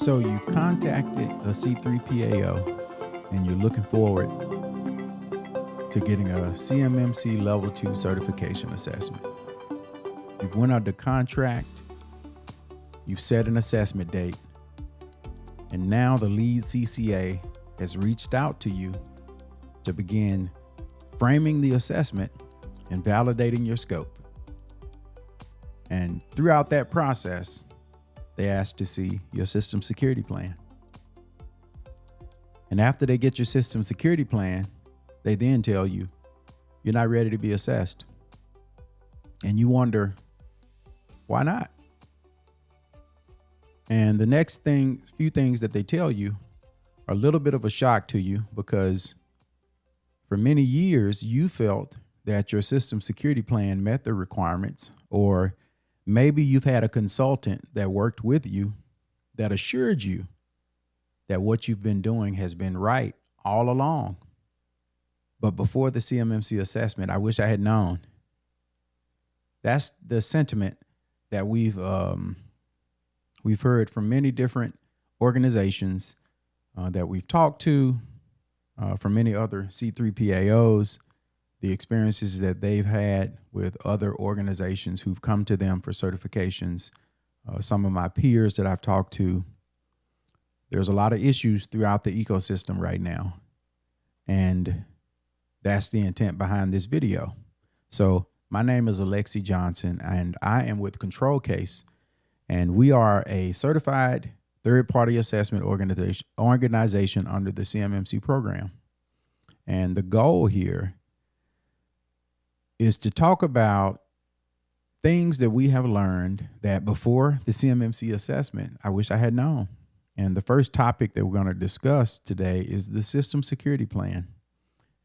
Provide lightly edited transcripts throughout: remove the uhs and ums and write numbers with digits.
So you've contacted a C3PAO and you're looking forward to getting a CMMC Level 2 certification assessment. You've went under contract, you've set an assessment date, and now the Lead CCA has reached out to you to begin framing the assessment and validating your scope. And throughout that process, they ask to see your system security plan. And after they get your system security plan, they then tell you you're not ready to be assessed. And you wonder, why not? And the next few things that they tell you are a little bit of a shock to you, because for many years you felt that your system security plan met the requirements, or maybe you've had a consultant that worked with you that assured you that what you've been doing has been right all along. But before the CMMC assessment, I wish I had known. That's the sentiment that we've heard from many different organizations that we've talked to, from many other C3PAOs, the experiences that they've had with other organizations who've come to them for certifications, some of my peers that I've talked to. There's a lot of issues throughout the ecosystem right now, and that's the intent behind this video. So my name is Alexy Johnson, and I am with ControlCase, and we are a certified third-party assessment organization under the CMMC program. And the goal here is to talk about things that we have learned that before the CMMC assessment, I wish I had known. And the first topic that we're going to discuss today is the system security plan.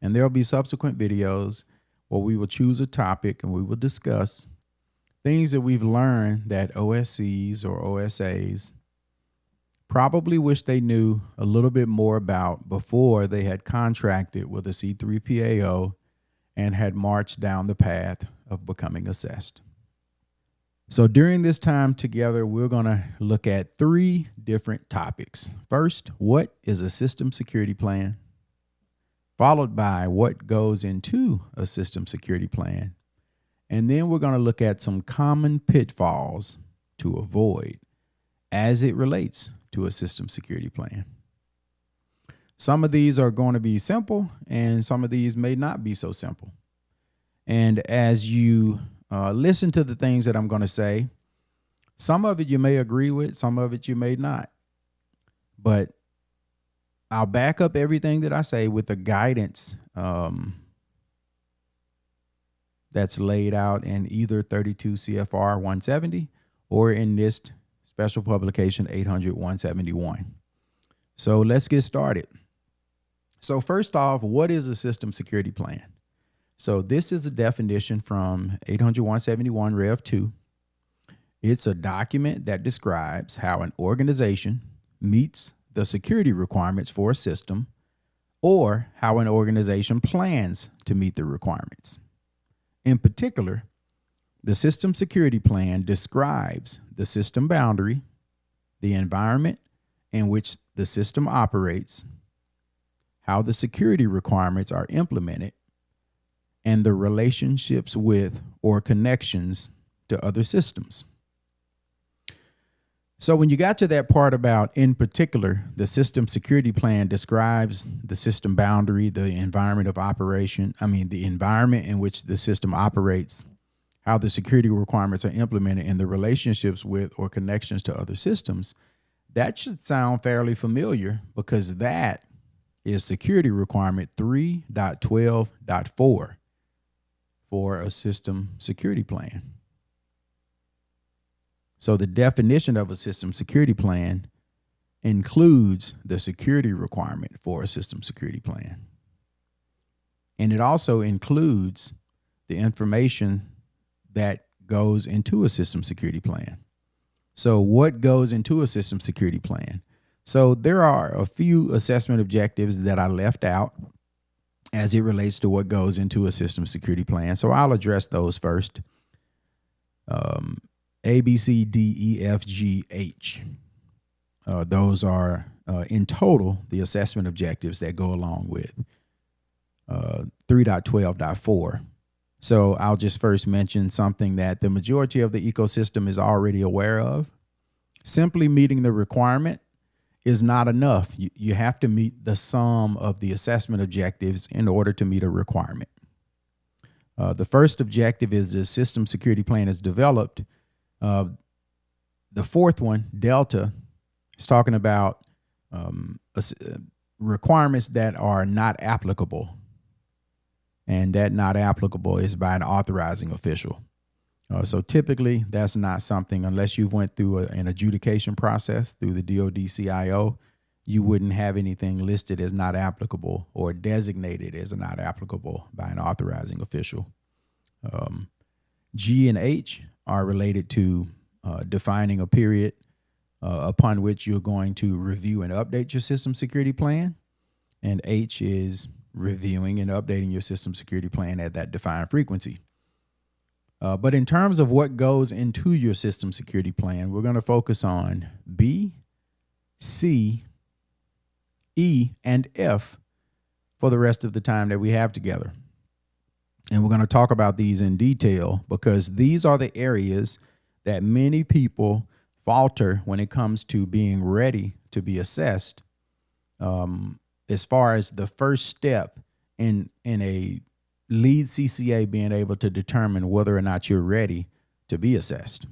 And there'll be subsequent videos where we will choose a topic and we will discuss things that we've learned that OSCs or OSAs probably wish they knew a little bit more about before they had contracted with a C3PAO and had marched down the path of becoming assessed. So during this time together, we're going to look at 3 different topics. First, what is a system security plan? Followed by what goes into a system security plan. And then we're going to look at some common pitfalls to avoid as it relates to a system security plan. Some of these are going to be simple, and some of these may not be so simple. And as you listen to the things that I'm going to say, some of it you may agree with, some of it you may not. But I'll back up everything that I say with the guidance that's laid out in either 32 CFR 170 or in this special publication 800-171. So let's get started. So first off, what is a system security plan? So this is a definition from 800-171 Rev 2. It's a document that describes how an organization meets the security requirements for a system, or how an organization plans to meet the requirements. In particular, the system security plan describes the system boundary, the environment in which the system operates, how the security requirements are implemented, and the relationships with or connections to other systems. So when you got to that part about, in particular, the system security plan describes the system boundary, the environment of operation, the environment in which the system operates, how the security requirements are implemented, and the relationships with or connections to other systems, that should sound fairly familiar, because that is security requirement 3.12.4 for a system security plan. So the definition of a system security plan includes the security requirement for a system security plan. And it also includes the information that goes into a system security plan. So what goes into a system security plan? So there are a few assessment objectives that I left out as it relates to what goes into a system security plan. So I'll address those first. A, B, C, D, E, F, G, H. Those are in total the assessment objectives that go along with 3.12.4. So I'll just first mention something that the majority of the ecosystem is already aware of. Simply meeting the requirement is not enough. You have to meet the sum of the assessment objectives in order to meet a requirement. The first objective is the system security plan is developed. The fourth one, Delta, is talking about requirements that are not applicable. And that not applicable is by an authorizing official. So typically that's not something, unless you went through an adjudication process through the DoD CIO, you wouldn't have anything listed as not applicable or designated as not applicable by an authorizing official. G and H are related to defining a period upon which you're going to review and update your system security plan. And H is reviewing and updating your system security plan at that defined frequency. But in terms of what goes into your system security plan, we're going to focus on B, C, E, and F for the rest of the time that we have together. And we're going to talk about these in detail because these are the areas that many people falter when it comes to being ready to be assessed. As far as the first step in a lead CCA being able to determine whether or not you're ready to be assessed.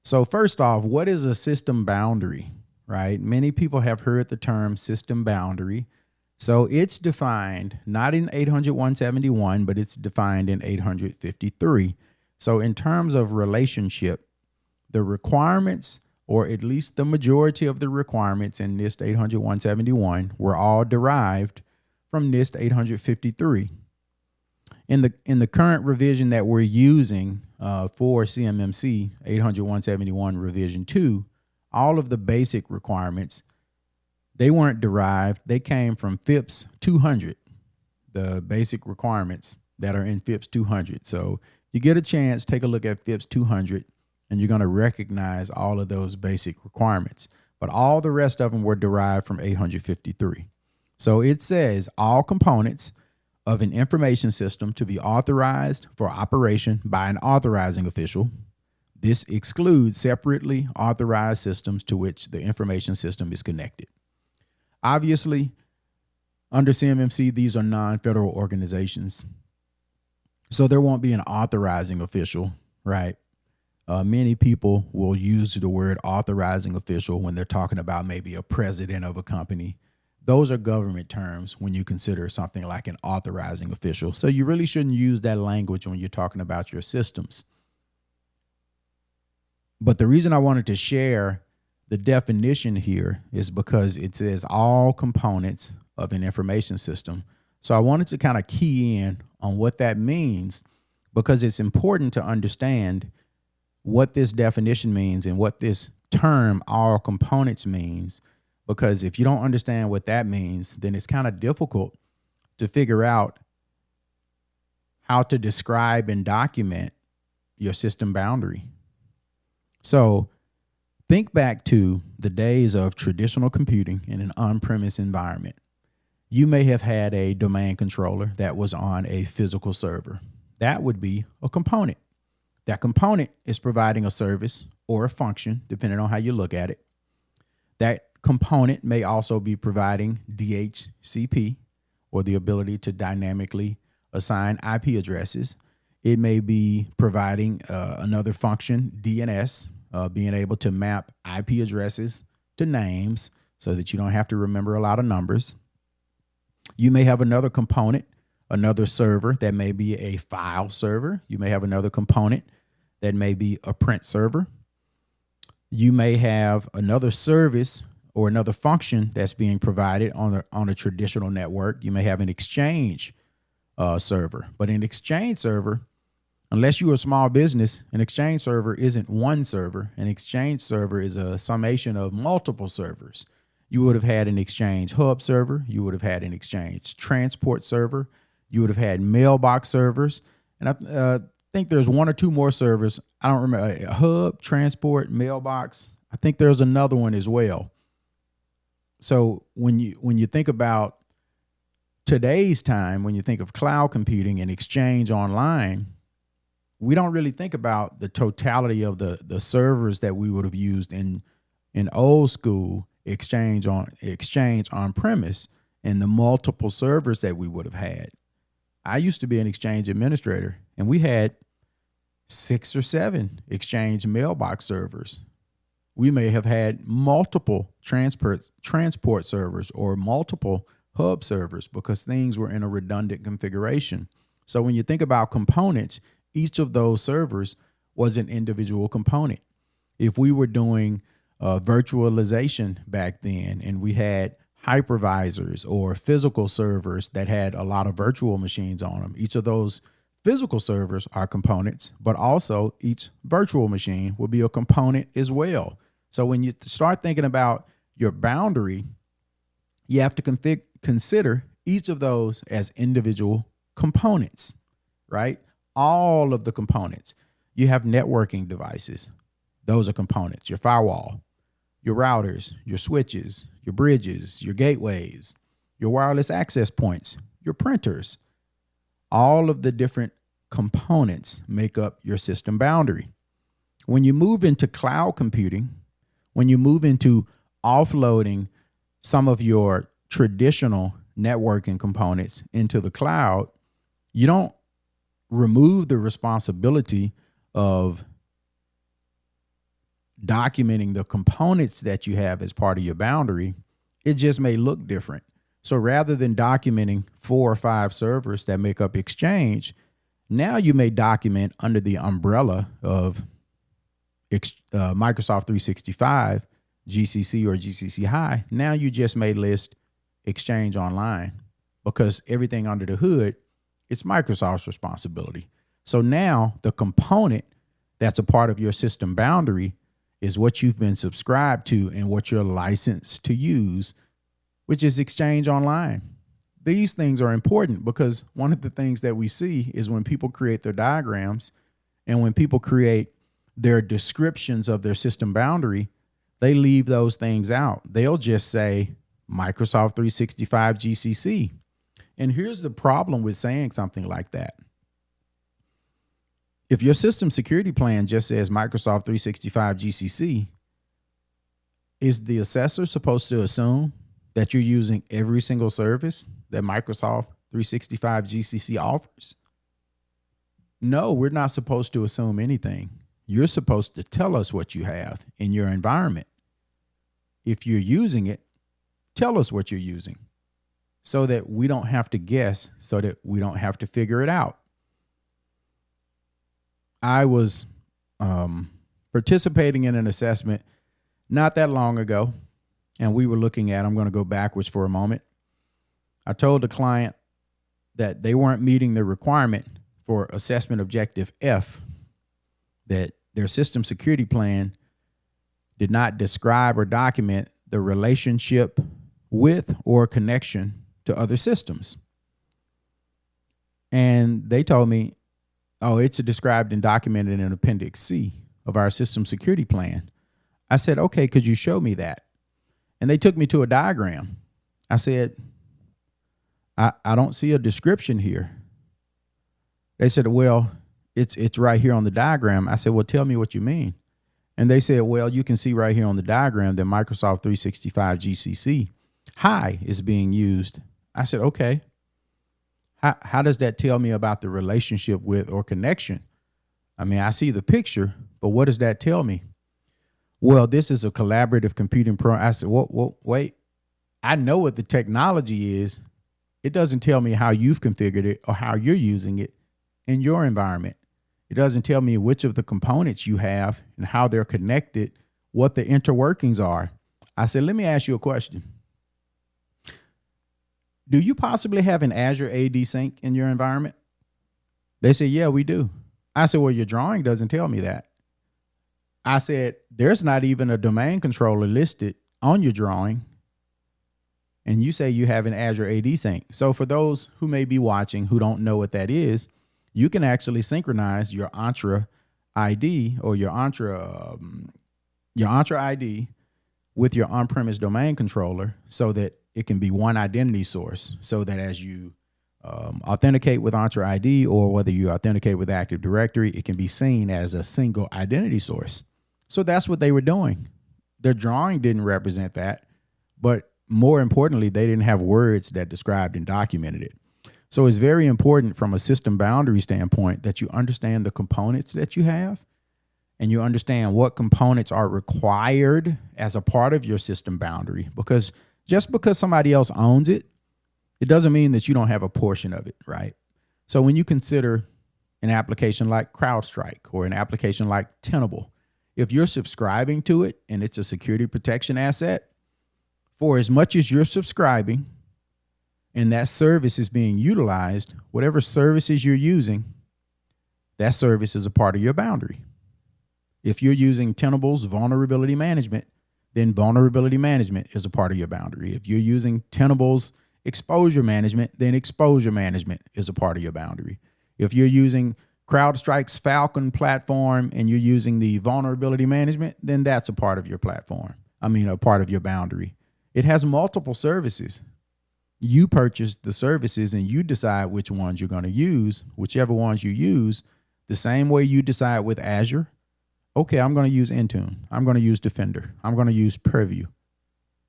So first off, what is a system boundary, right? Many people have heard the term system boundary. So it's defined not in 800-171, but it's defined in 853. So in terms of relationship, the requirements, or at least the majority of the requirements in NIST 800-171 were all derived from NIST 853. In the current revision that we're using for CMMC 800-171 revision 2, all of the basic requirements, they weren't derived. They came from FIPS 200, the basic requirements that are in FIPS 200. So you get a chance, take a look at FIPS 200, and you're going to recognize all of those basic requirements. But all the rest of them were derived from 853. So it says all components of an information system to be authorized for operation by an authorizing official. This excludes separately authorized systems to which the information system is connected. Obviously, under CMMC, these are non-federal organizations. So there won't be an authorizing official, right? Many people will use the word authorizing official when they're talking about maybe a president of a company. Those are government terms when you consider something like an authorizing official. So you really shouldn't use that language when you're talking about your systems. But the reason I wanted to share the definition here is because it says all components of an information system. So I wanted to kind of key in on what that means because it's important to understand what this definition means and what this term all components means. Because if you don't understand what that means, then it's kind of difficult to figure out how to describe and document your system boundary. So think back to the days of traditional computing in an on-premise environment. You may have had a domain controller that was on a physical server. That would be a component. That component is providing a service or a function, depending on how you look at it. That component may also be providing DHCP, or the ability to dynamically assign IP addresses. It may be providing another function, DNS, being able to map IP addresses to names so that you don't have to remember a lot of numbers. You may have another component, another server that may be a file server. You may have another component that may be a print server. You may have another service or another function that's being provided on a traditional network. You may have an exchange server, but an exchange server, unless you're a small business, an exchange server isn't one server. An exchange server is a summation of multiple servers. You would have had an exchange hub server. You would have had an exchange transport server. You would have had mailbox servers. And I think there's one or two more servers. I don't remember, a hub, transport, mailbox. I think there's another one as well. So when you think about today's time, when you think of cloud computing and Exchange Online, we don't really think about the totality of the servers that we would have used in old school Exchange on premise, and the multiple servers that we would have had. I used to be an Exchange administrator, and we had 6 or 7 Exchange mailbox servers. We may have had multiple transport servers or multiple hub servers because things were in a redundant configuration. So when you think about components, each of those servers was an individual component. If we were doing virtualization back then and we had hypervisors or physical servers that had a lot of virtual machines on them, each of those physical servers are components, but also each virtual machine will be a component as well. So when you start thinking about your boundary, you have to consider each of those as individual components, right? All of the components. You have networking devices. Those are components. Your firewall, your routers, your switches, your bridges, your gateways, your wireless access points, your printers. All of the different components make up your system boundary. When you move into cloud computing, when you move into offloading some of your traditional networking components into the cloud, you don't remove the responsibility of documenting the components that you have as part of your boundary. It just may look different. So rather than documenting 4 or 5 servers that make up Exchange, now you may document under the umbrella of Microsoft 365, GCC or GCC High. Now you just may list Exchange Online because everything under the hood, it's Microsoft's responsibility. So now the component that's a part of your system boundary is what you've been subscribed to and what you're licensed to use, which is Exchange Online. These things are important because one of the things that we see is when people create their diagrams and when people create their descriptions of their system boundary, they leave those things out. They'll just say Microsoft 365 GCC. And here's the problem with saying something like that. If your system security plan just says Microsoft 365 GCC, is the assessor supposed to assume that you're using every single service that Microsoft 365 GCC offers? No, we're not supposed to assume anything. You're supposed to tell us what you have in your environment. If you're using it, tell us what you're using so that we don't have to guess, so that we don't have to figure it out. I was participating in an assessment not that long ago, and we were looking at, I'm going to go backwards for a moment. I told the client that they weren't meeting the requirement for assessment objective F, that their system security plan did not describe or document the relationship with or connection to other systems. And they told me, oh, it's described and documented in Appendix C of our system security plan. I said, okay, could you show me that? And they took me to a diagram. I said, I don't see a description here. They said, well, it's right here on the diagram. I said, well, tell me what you mean. And they said, well, you can see right here on the diagram that Microsoft 365 GCC High is being used. I said, okay. How does that tell me about the relationship with or connection? I mean, I see the picture, but what does that tell me? Well, this is a collaborative computing program. I said, wait, I know what the technology is. It doesn't tell me how you've configured it or how you're using it in your environment. It doesn't tell me which of the components you have and how they're connected, what the interworkings are. I said, let me ask you a question. Do you possibly have an Azure AD Sync in your environment? They said, yeah, we do. I said, well, your drawing doesn't tell me that. I said, there's not even a domain controller listed on your drawing. And you say you have an Azure AD Sync. So for those who may be watching who don't know what that is, you can actually synchronize your Entra ID or your Entra your Entra ID with your on-premise domain controller so that it can be one identity source, so that as you authenticate with Entra ID or whether you authenticate with Active Directory, it can be seen as a single identity source. So that's what they were doing. Their drawing didn't represent that, but more importantly, they didn't have words that described and documented it. So it's very important from a system boundary standpoint that you understand the components that you have and you understand what components are required as a part of your system boundary, because just because somebody else owns it, it doesn't mean that you don't have a portion of it, right? So when you consider an application like CrowdStrike or an application like Tenable, if you're subscribing to it and it's a security protection asset, for as much as you're subscribing and that service is being utilized, whatever services you're using, that service is a part of your boundary. If you're using Tenable's vulnerability management, then vulnerability management is a part of your boundary. If you're using Tenable's exposure management, then exposure management is a part of your boundary. If you're using CrowdStrike's Falcon platform and you're using the vulnerability management, then that's a part of your platform. A part of your boundary. It has multiple services. You purchase the services and you decide which ones you're going to use, whichever ones you use, the same way you decide with Azure. Okay, I'm going to use Intune. I'm going to use Defender. I'm going to use Purview.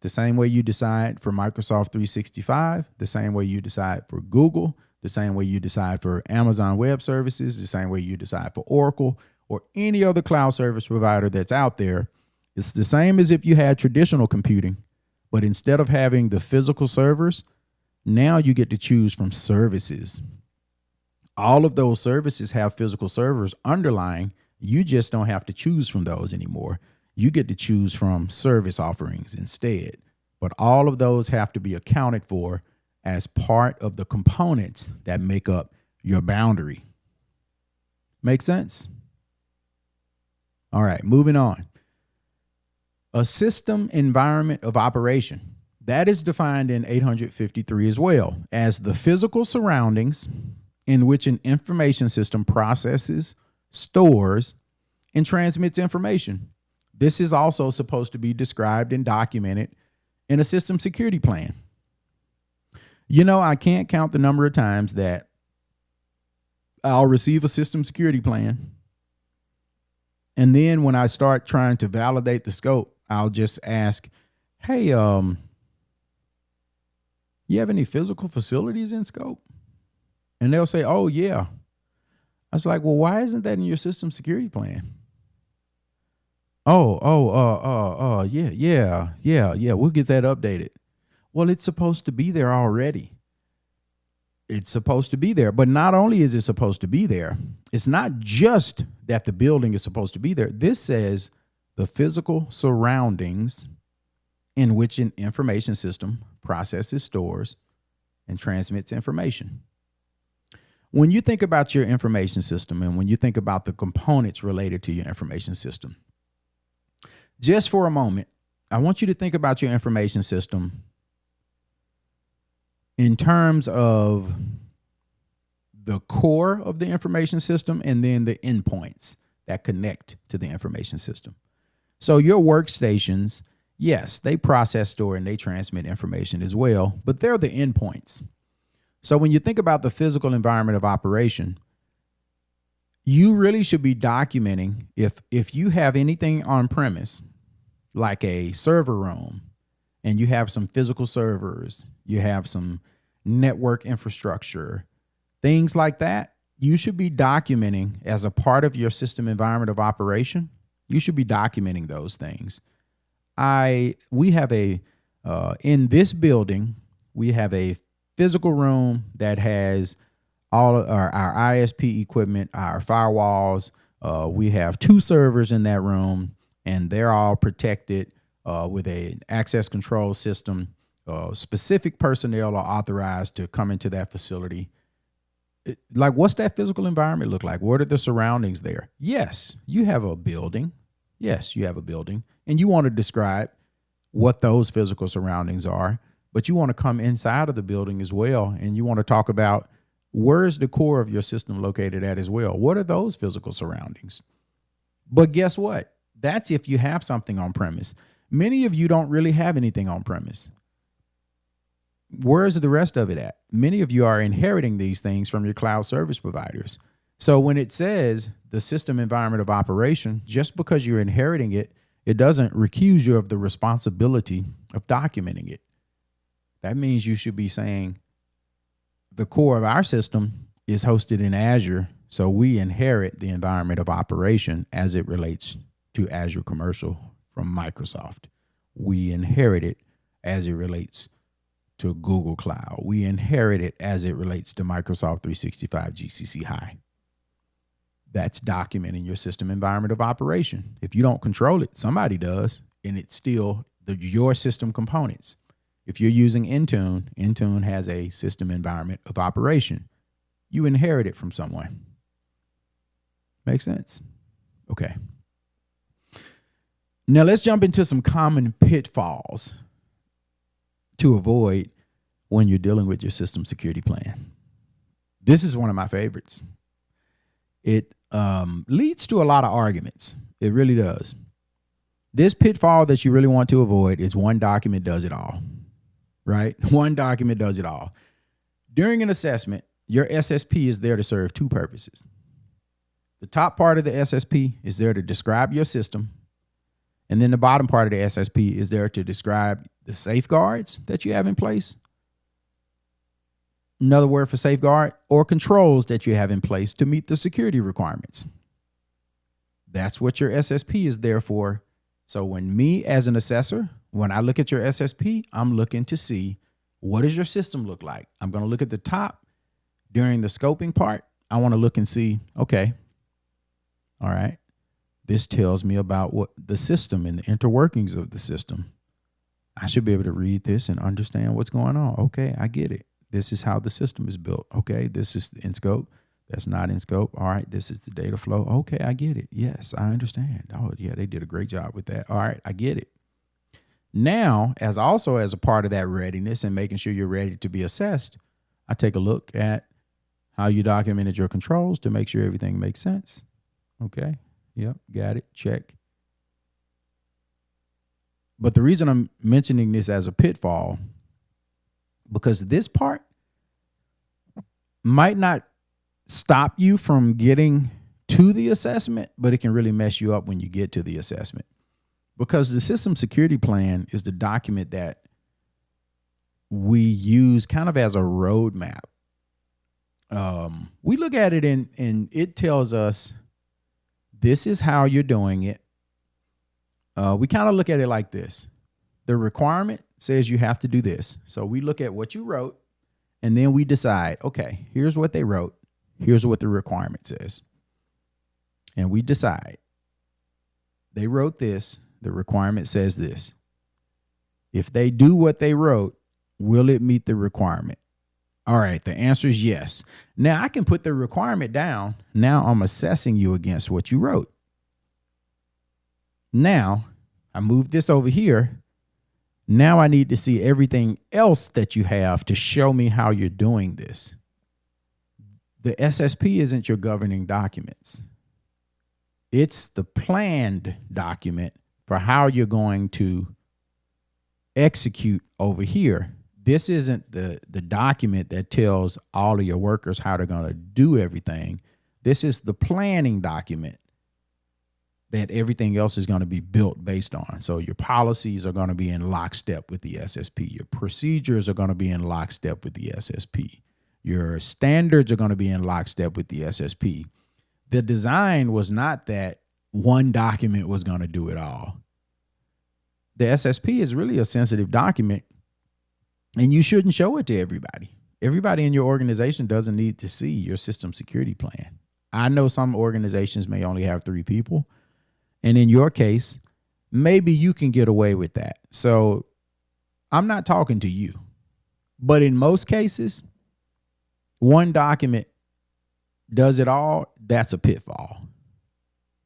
The same way you decide for Microsoft 365, the same way you decide for Google, the same way you decide for Amazon Web Services, the same way you decide for Oracle or any other cloud service provider that's out there. It's the same as if you had traditional computing, but instead of having the physical servers, now you get to choose from services. All of those services have physical servers underlying. You just don't have to choose from those anymore. You get to choose from service offerings instead. But all of those have to be accounted for as part of the components that make up your boundary. Make sense? All right, moving on. A system environment of operation. That is defined in 853 as well as the physical surroundings in which an information system processes, stores, and transmits information. This is also supposed to be described and documented in a system security plan. I can't count the number of times that I'll receive a system security plan. And then when I start trying to validate the scope, I'll just ask, hey, you have any physical facilities in scope? And they'll say, oh, yeah. I was like, well, why isn't that in your system security plan? Yeah, we'll get that updated. Well, it's supposed to be there already. It's supposed to be there. But not only is it supposed to be there, it's not just that the building is supposed to be there. This says the physical surroundings in which an information system processes, stores, and transmits information. When you think about your information system and when you think about the components related to your information system, just for a moment, I want you to think about your information system in terms of the core of the information system and then the endpoints that connect to the information system. So your workstations, yes, they process, store, and they transmit information as well, but they're the endpoints. So when you think about the physical environment of operation, you really should be documenting if you have anything on premise, like a server room, and you have some physical servers, you have some network infrastructure, things like that, you should be documenting as a part of your system environment of operation. You should be documenting those things. We have in this building, we have a physical room that has all of our ISP equipment, our firewalls. We have 2 servers in that room, and they're all protected with an access control system. Specific personnel are authorized to come into that facility. Like, what's that physical environment look like? What are the surroundings there? Yes, you have a building. Yes, you have a building, and you want to describe what those physical surroundings are, but you want to come inside of the building as well, and you want to talk about where's the core of your system located at as well. What are those physical surroundings? But guess what? That's if you have something on premise. Many of you don't really have anything on premise. Where's the rest of it at? Many of you are inheriting these things from your cloud service providers. So when it says the system environment of operation, just because you're inheriting it, it doesn't recuse you of the responsibility of documenting it. That means you should be saying the core of our system is hosted in Azure, so we inherit the environment of operation as it relates to Azure Commercial from Microsoft. We inherit it as it relates to Google Cloud. We inherit it as it relates to Microsoft 365 GCC High. That's documenting your system environment of operation. If you don't control it, somebody does, and it's still your system components. If you're using Intune, Intune has a system environment of operation. You inherit it from someone. Make sense? Okay. Now let's jump into some common pitfalls to avoid when you're dealing with your system security plan. This is one of my favorites. It leads to a lot of arguments. It really does. This pitfall that you really want to avoid is one document does it all, right? One document does it all. During an assessment, your SSP is there to serve two purposes. The top part of the SSP is there to describe your system, and then the bottom part of the SSP is there to describe the safeguards that you have in place. Another word for safeguard, or controls that you have in place to meet the security requirements. That's what your SSP is there for. So when me as an assessor, when I look at your SSP, I'm looking to see what does your system look like. I'm going to look at the top during the scoping part. I want to look and see, okay, all right, this tells me about what the system and the interworkings of the system. I should be able to read this and understand what's going on. Okay, I get it. This is how the system is built. Okay, this is in scope. That's not in scope. All right, this is the data flow. Okay, I get it. Yes, I understand. Oh, yeah, they did a great job with that. All right, I get it. Now, as a part of that readiness and making sure you're ready to be assessed, I take a look at how you documented your controls to make sure everything makes sense. Okay, yep, got it, check. But the reason I'm mentioning this as a pitfall, because this part might not stop you from getting to the assessment, but it can really mess you up when you get to the assessment. Because the system security plan is the document that we use kind of as a roadmap. We look at it and it tells us this is how you're doing it. We kind of look at it like this. The requirement says you have to do this. So we look at what you wrote and then we decide, okay, here's what they wrote. Here's what the requirement says. And we decide they wrote this. The requirement says this. If they do what they wrote, will it meet the requirement? All right, the answer is yes. Now I can put the requirement down. Now I'm assessing you against what you wrote. Now I move this over here. Now I need to see everything else that you have to show me how you're doing this. The SSP isn't your governing documents. It's the planned document for how you're going to execute over here. This isn't the document that tells all of your workers how they're going to do everything. This is the planning document that everything else is going to be built based on. So your policies are going to be in lockstep with the SSP. Your procedures are going to be in lockstep with the SSP. Your standards are going to be in lockstep with the SSP. The design was not that one document was going to do it all. The SSP is really a sensitive document, and you shouldn't show it to everybody. Everybody in your organization doesn't need to see your system security plan. I know some organizations may only have 3 people. And in your case, maybe you can get away with that. So I'm not talking to you. But in most cases, one document does it all. That's a pitfall.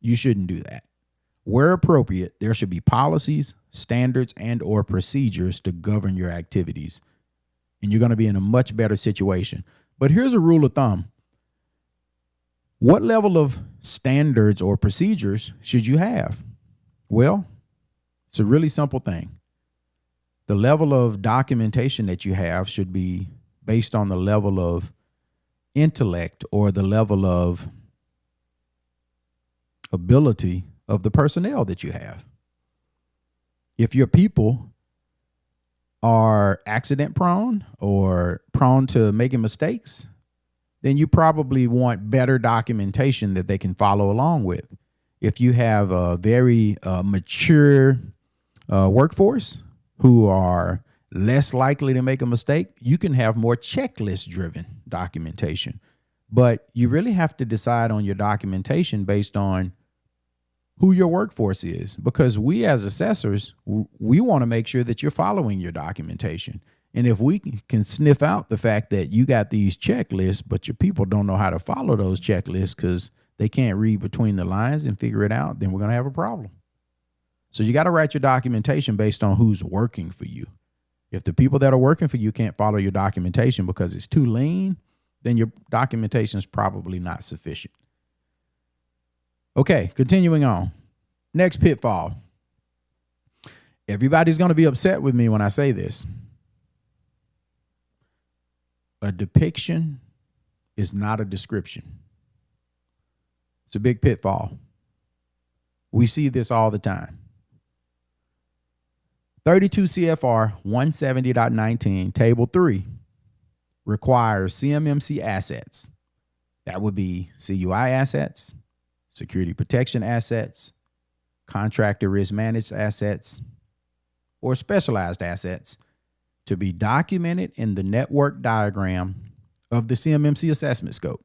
You shouldn't do that. Where appropriate, there should be policies, standards, and or procedures to govern your activities. And you're going to be in a much better situation. But here's a rule of thumb. What level of standards or procedures should you have? Well, it's a really simple thing. The level of documentation that you have should be based on the level of intellect or the level of ability of the personnel that you have. If your people are accident prone or prone to making mistakes, then you probably want better documentation that they can follow along with. If you have a very mature workforce who are less likely to make a mistake, you can have more checklist-driven documentation. But you really have to decide on your documentation based on who your workforce is, because we as assessors, we want to make sure that you're following your documentation. And if we can sniff out the fact that you got these checklists, but your people don't know how to follow those checklists because they can't read between the lines and figure it out, then we're going to have a problem. So you got to write your documentation based on who's working for you. If the people that are working for you can't follow your documentation because it's too lean, then your documentation is probably not sufficient. Okay, continuing on. Next pitfall. Everybody's going to be upset with me when I say this. A depiction is not a description. It's a big pitfall. We see this all the time. 32 CFR 170.19, Table 3, requires CMMC assets. That would be CUI assets, security protection assets, contractor risk managed assets, or specialized assets to be documented in the network diagram of the CMMC assessment scope.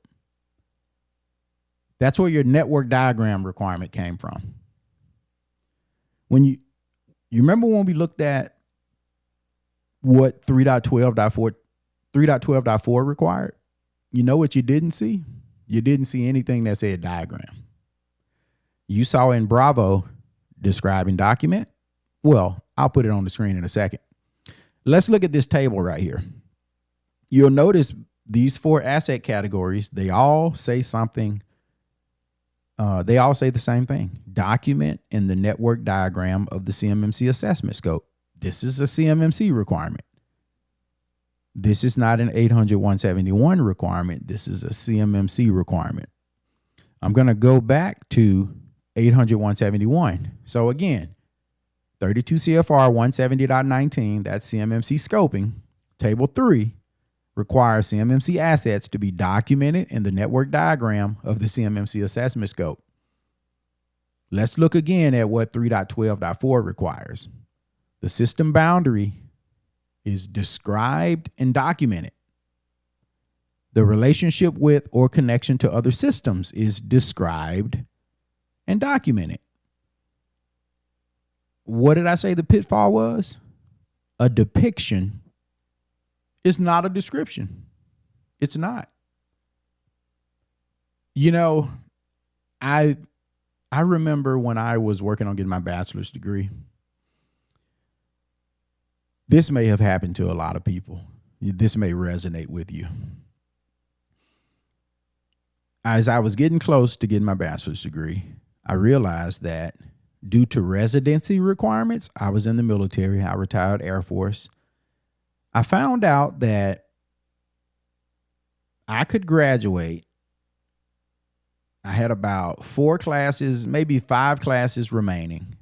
That's where your network diagram requirement came from. When you remember when we looked at what 3.12.4 required? You know what you didn't see? You didn't see anything that said diagram. You saw in Bravo describing document. Well, I'll put it on the screen in a second. Let's look at this table right here. You'll notice these 4 asset categories, they all say something. They all say the same thing. Document in the network diagram of the CMMC assessment scope. This is a CMMC requirement. This is not an 800-171 requirement. This is a CMMC requirement. I'm going to go back to 800-171. So again, 32 CFR 170.19, that's CMMC scoping. Table 3 requires CMMC assets to be documented in the network diagram of the CMMC assessment scope. Let's look again at what 3.12.4 requires. The system boundary is described and documented. The relationship with or connection to other systems is described and documented. What did I say the pitfall was? A depiction is not a description. It's not. You know, I remember when I was working on getting my bachelor's degree. This may have happened to a lot of people. This may resonate with you. As I was getting close to getting my bachelor's degree, I realized that due to residency requirements, I was in the military, I retired Air Force. I found out that I could graduate. I had about 4 classes, maybe 5 classes remaining,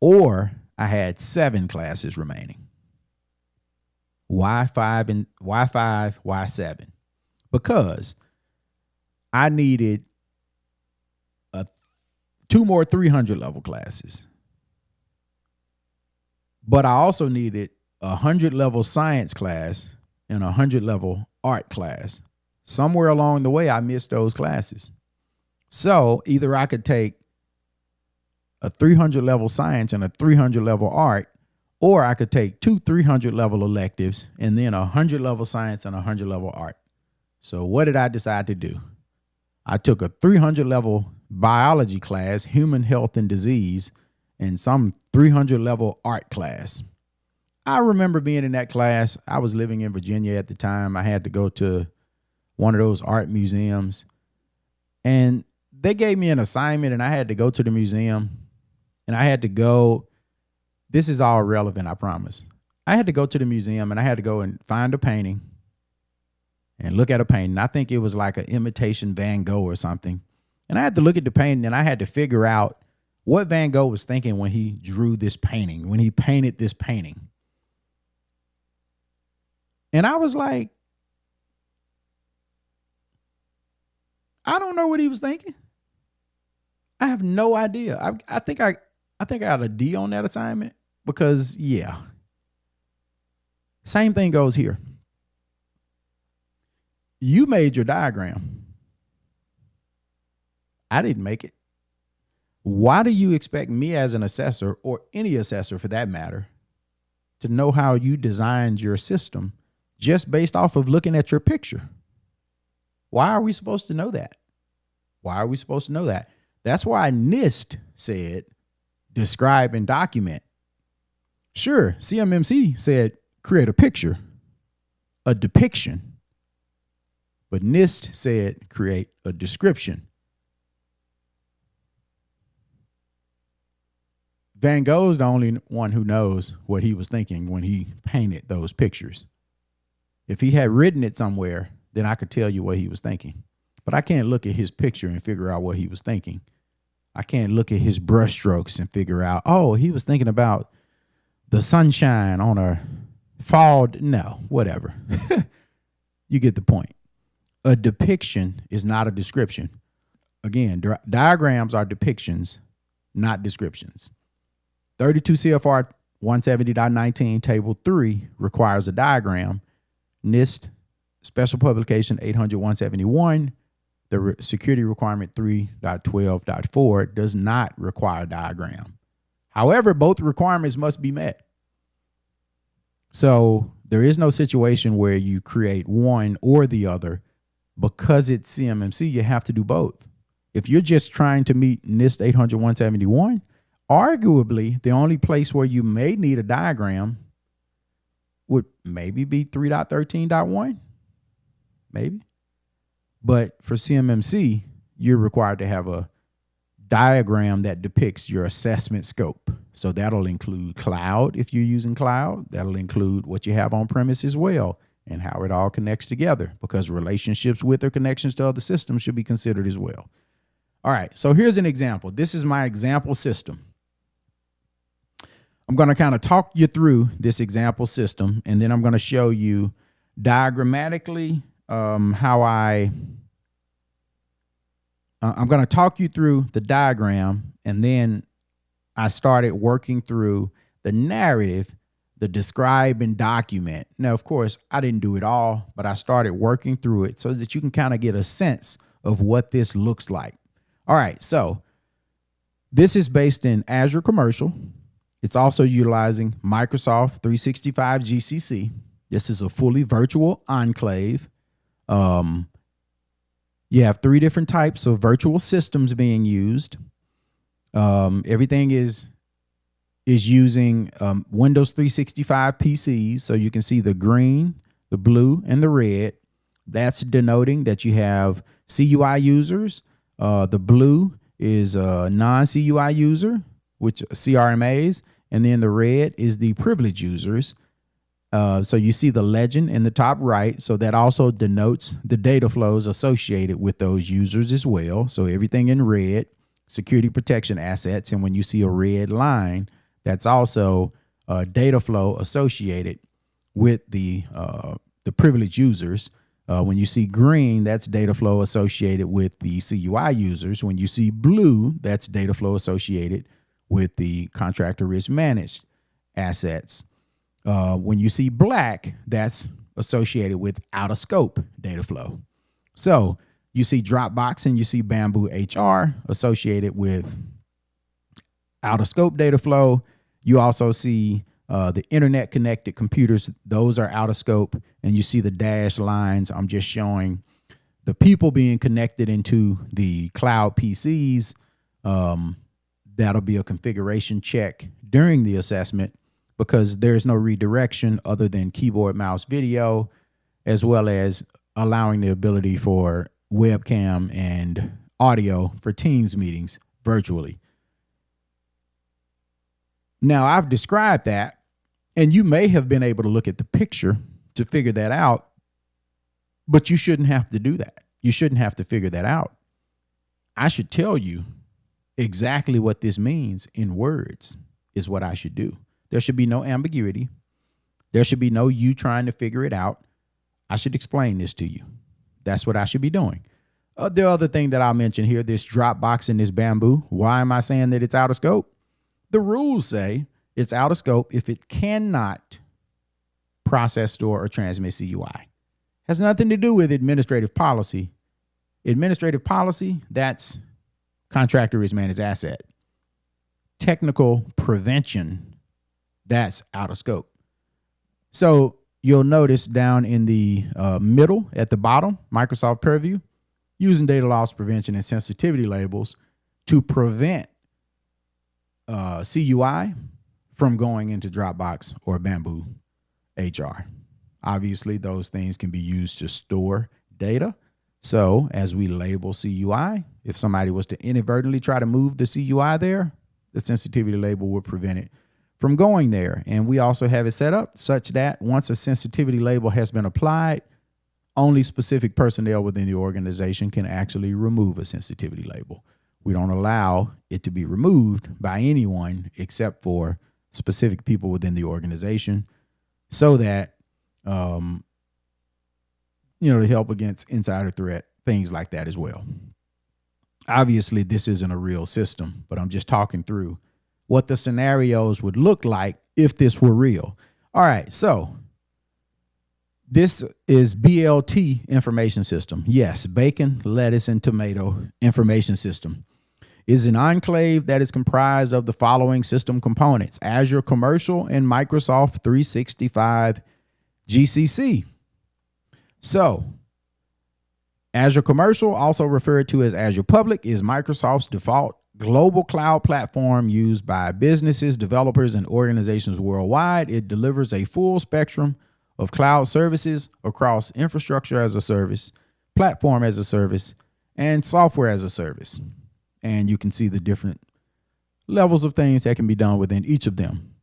or I had 7 classes remaining. Why 5 and why 5? Why 7? Because I needed 2 more 300 level classes, but I also needed a 100 level science class and a 100 level art class. Somewhere along the way, I missed those classes. So either I could take a 300 level science and a 300 level art, or I could take 2 300 level electives and then a 100 level science and a 100 level art. So what did I decide to do? I took a 300 level biology class, human health and disease, and some 300 level art class. I remember being in that class. I was living in Virginia at the time. I had to go to one of those art museums, and they gave me an assignment and I had to go to the museum. And I had to go, this is all relevant, I promise. I had to go to the museum and I had to go and find a painting and look at a painting. I think it was like an imitation Van Gogh or something. And I had to look at the painting and I had to figure out what Van Gogh was thinking when he drew this painting, when he painted this painting. And I was like, I don't know what he was thinking. I have no idea. I think I got a D on that assignment because, yeah. Same thing goes here. You made your diagram. I didn't make it. Why do you expect me as an assessor, or any assessor for that matter, to know how you designed your system just based off of looking at your picture? Why are we supposed to know that? Why are we supposed to know that? That's why NIST said describe and document. Sure, CMMC said create a picture, a depiction. But NIST said create a description. Van Gogh's the only one who knows what he was thinking when he painted those pictures. If he had written it somewhere, then I could tell you what he was thinking. But I can't look at his picture and figure out what he was thinking. I can't look at his brushstrokes and figure out, oh, he was thinking about the sunshine on a fall. No, whatever. You get the point. A depiction is not a description. Again, diagrams are depictions, not descriptions. 32 CFR 170.19 Table 3 requires a diagram. NIST Special Publication 800-171, the security requirement 3.12.4 does not require a diagram. However, both requirements must be met. So there is no situation where you create one or the other. Because it's CMMC, you have to do both. If you're just trying to meet NIST 800-171, arguably the only place where you may need a diagram would maybe be 3.13.1, maybe. But for CMMC, you're required to have a diagram that depicts your assessment scope. So that'll include cloud if you're using cloud. That'll include what you have on premise as well and how it all connects together, because relationships with or connections to other systems should be considered as well. All right, so here's an example. This is my example system. I'm going to kind of talk you through this example system, and then I'm going to show you diagrammatically how I'm going to talk you through the diagram, and then I started working through the narrative, the describe and document. Now, of course, I didn't do it all, but I started working through it so that you can kind of get a sense of what this looks like. All right, so this is based in Azure Commercial. It's also utilizing Microsoft 365 GCC. This is a fully virtual enclave. You have 3 different types of virtual systems being used. Everything is using Windows 365 PCs. So you can see the green, the blue, and the red. That's denoting that you have CUI users. The blue is a non-CUI user, which CRMAs, and then the red is the privileged users. So you see the legend in the top right. So that also denotes the data flows associated with those users as well. So everything in red, security protection assets. And when you see a red line, that's also data flow associated with the privileged users. When you see green, that's data flow associated with the CUI users. When you see blue, that's data flow associated with the contractor risk managed assets. When you see black, that's associated with out of scope data flow. So you see Dropbox and you see Bamboo HR associated with out of scope data flow. You also see the internet connected computers. Those are out of scope. And you see the dashed lines. I'm just showing the people being connected into the cloud PCs. That'll be a configuration check during the assessment, because there's no redirection other than keyboard, mouse, video, as well as allowing the ability for webcam and audio for Teams meetings virtually. Now, I've described that, and you may have been able to look at the picture to figure that out, but you shouldn't have to do that. You shouldn't have to figure that out. I should tell you exactly what this means in words is what I should do. There should be no ambiguity. There should be no you trying to figure it out. I should explain this to you. That's what I should be doing. The other thing that I'll mention here, this drop box and this bamboo. Why am I saying that it's out of scope? The rules say it's out of scope if it cannot process, store, or transmit CUI. Has nothing to do with administrative policy. Administrative policy, that's contractor is managed asset. Technical prevention, that's out of scope. So you'll notice down in the middle at the bottom, Microsoft Purview, using data loss prevention and sensitivity labels to prevent CUI from going into Dropbox or Bamboo HR. Obviously, those things can be used to store data. So as we label CUI, if somebody was to inadvertently try to move the CUI there, the sensitivity label will prevent it from going there. And we also have it set up such that once a sensitivity label has been applied, only specific personnel within the organization can actually remove a sensitivity label. We don't allow it to be removed by anyone except for specific people within the organization so that, to help against insider threat, things like that as well. Obviously, this isn't a real system, but I'm just talking through what the scenarios would look like if this were real. All right, so this is BLT information system. Yes, bacon, lettuce, and tomato information system is an enclave that is comprised of the following system components: Azure Commercial and Microsoft 365 GCC. So Azure Commercial, also referred to as Azure Public, is Microsoft's default global cloud platform used by businesses, developers, and organizations worldwide. It delivers a full spectrum of cloud services across infrastructure as a service, platform as a service, and software as a service. And you can see the different levels of things that can be done within each of them.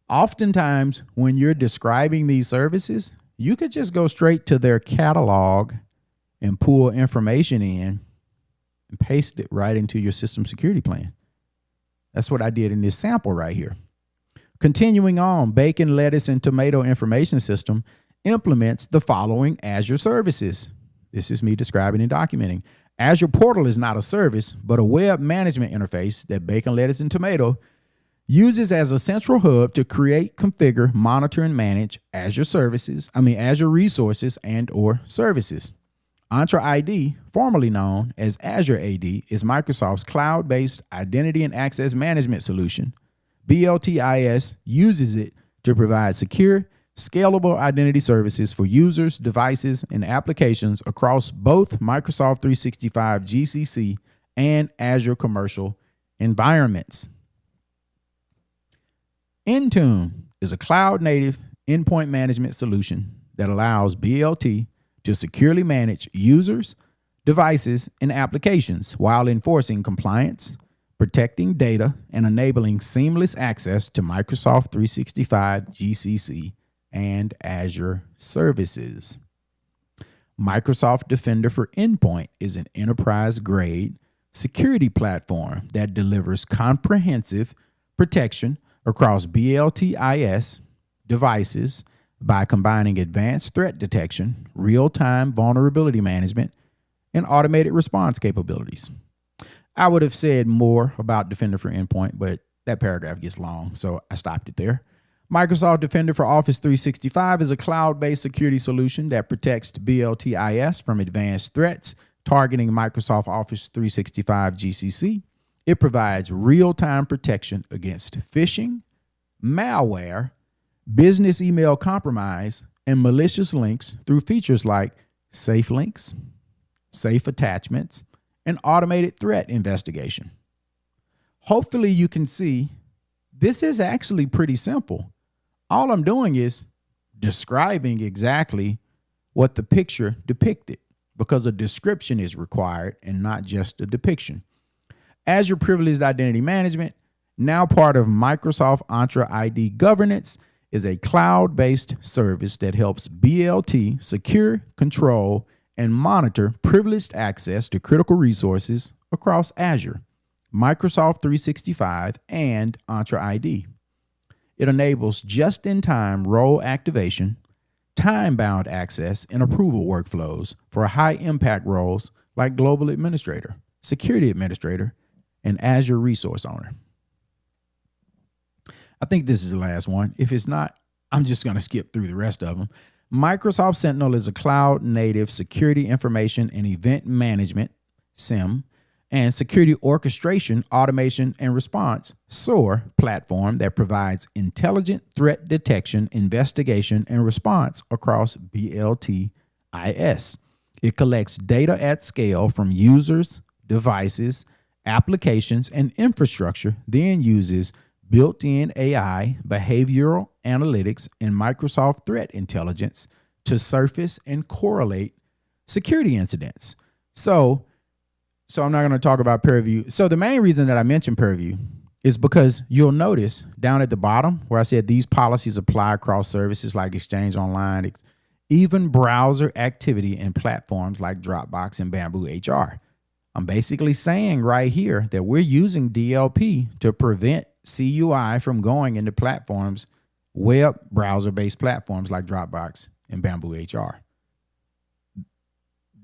Oftentimes, when you're describing these services, you could just go straight to their catalog and pull information in and paste it right into your system security plan. That's what I did in this sample right here. Continuing on, bacon, lettuce, and tomato information system implements the following Azure services. This is me describing and documenting. Azure Portal is not a service, but a web management interface that bacon, lettuce, and tomato uses as a central hub to create, configure, monitor, and manage Azure resources and or services. Entra ID, formerly known as Azure AD, is Microsoft's cloud-based identity and access management solution. BLTIS uses it to provide secure, scalable identity services for users, devices, and applications across both Microsoft 365 GCC and Azure commercial environments. Intune is a cloud-native endpoint management solution that allows BLT to securely manage users, devices, and applications while enforcing compliance, protecting data, and enabling seamless access to Microsoft 365 GCC and Azure services. Microsoft Defender for Endpoint is an enterprise-grade security platform that delivers comprehensive protection across BLTIS devices by combining advanced threat detection, real-time vulnerability management, and automated response capabilities. I would have said more about Defender for Endpoint, but that paragraph gets long, so I stopped it there. Microsoft Defender for Office 365 is a cloud-based security solution that protects BLTIS from advanced threats targeting Microsoft Office 365 GCC. It provides real-time protection against phishing, malware, business email compromise, and malicious links through features like safe links, safe attachments, and automated threat investigation. Hopefully you can see this is actually pretty simple. All I'm doing is describing exactly what the picture depicted because a description is required and not just a depiction. Azure Privileged Identity Management now part of Microsoft Entra ID Governance, is a cloud-based service that helps BLT secure, control, and monitor privileged access to critical resources across Azure, Microsoft 365, and Entra ID. It enables just-in-time role activation, time-bound access, and approval workflows for high-impact roles like Global Administrator, Security Administrator, and Azure Resource Owner. I think this is the last one. If it's not, I'm just going to skip through the rest of them. Microsoft Sentinel is a cloud-native security information and event management, SIEM, and security orchestration, automation, and response, SOAR, platform that provides intelligent threat detection, investigation, and response across BLTIS. It collects data at scale from users, devices, applications, and infrastructure, then uses built-in AI, behavioral analytics, and Microsoft Threat Intelligence to surface and correlate security incidents. So I'm not going to talk about Purview. So the main reason that I mentioned Purview is because you'll notice down at the bottom where I said these policies apply across services like Exchange Online, even browser activity and platforms like Dropbox and Bamboo HR. I'm basically saying right here that we're using DLP to prevent CUI from going into platforms, web browser-based platforms like Dropbox and Bamboo HR.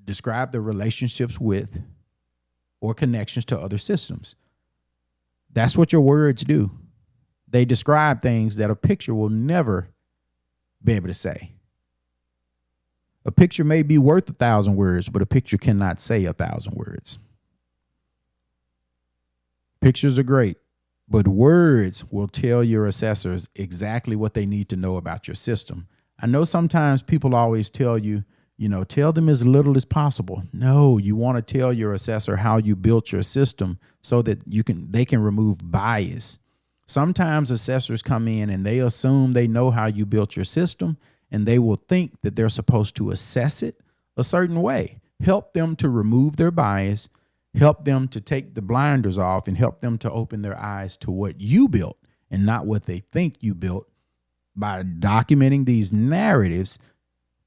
Describe the relationships with or connections to other systems. That's what your words do. They describe things that a picture will never be able to say. A picture may be worth 1,000 words, but a picture cannot say 1,000 words. Pictures are great, but words will tell your assessors exactly what they need to know about your system. I know sometimes people always tell you, tell them as little as possible. No, you want to tell your assessor how you built your system so that they can remove bias. Sometimes assessors come in and they assume they know how you built your system, and they will think that they're supposed to assess it a certain way. Help them to remove their bias, help them to take the blinders off, and help them to open their eyes to what you built and not what they think you built by documenting these narratives.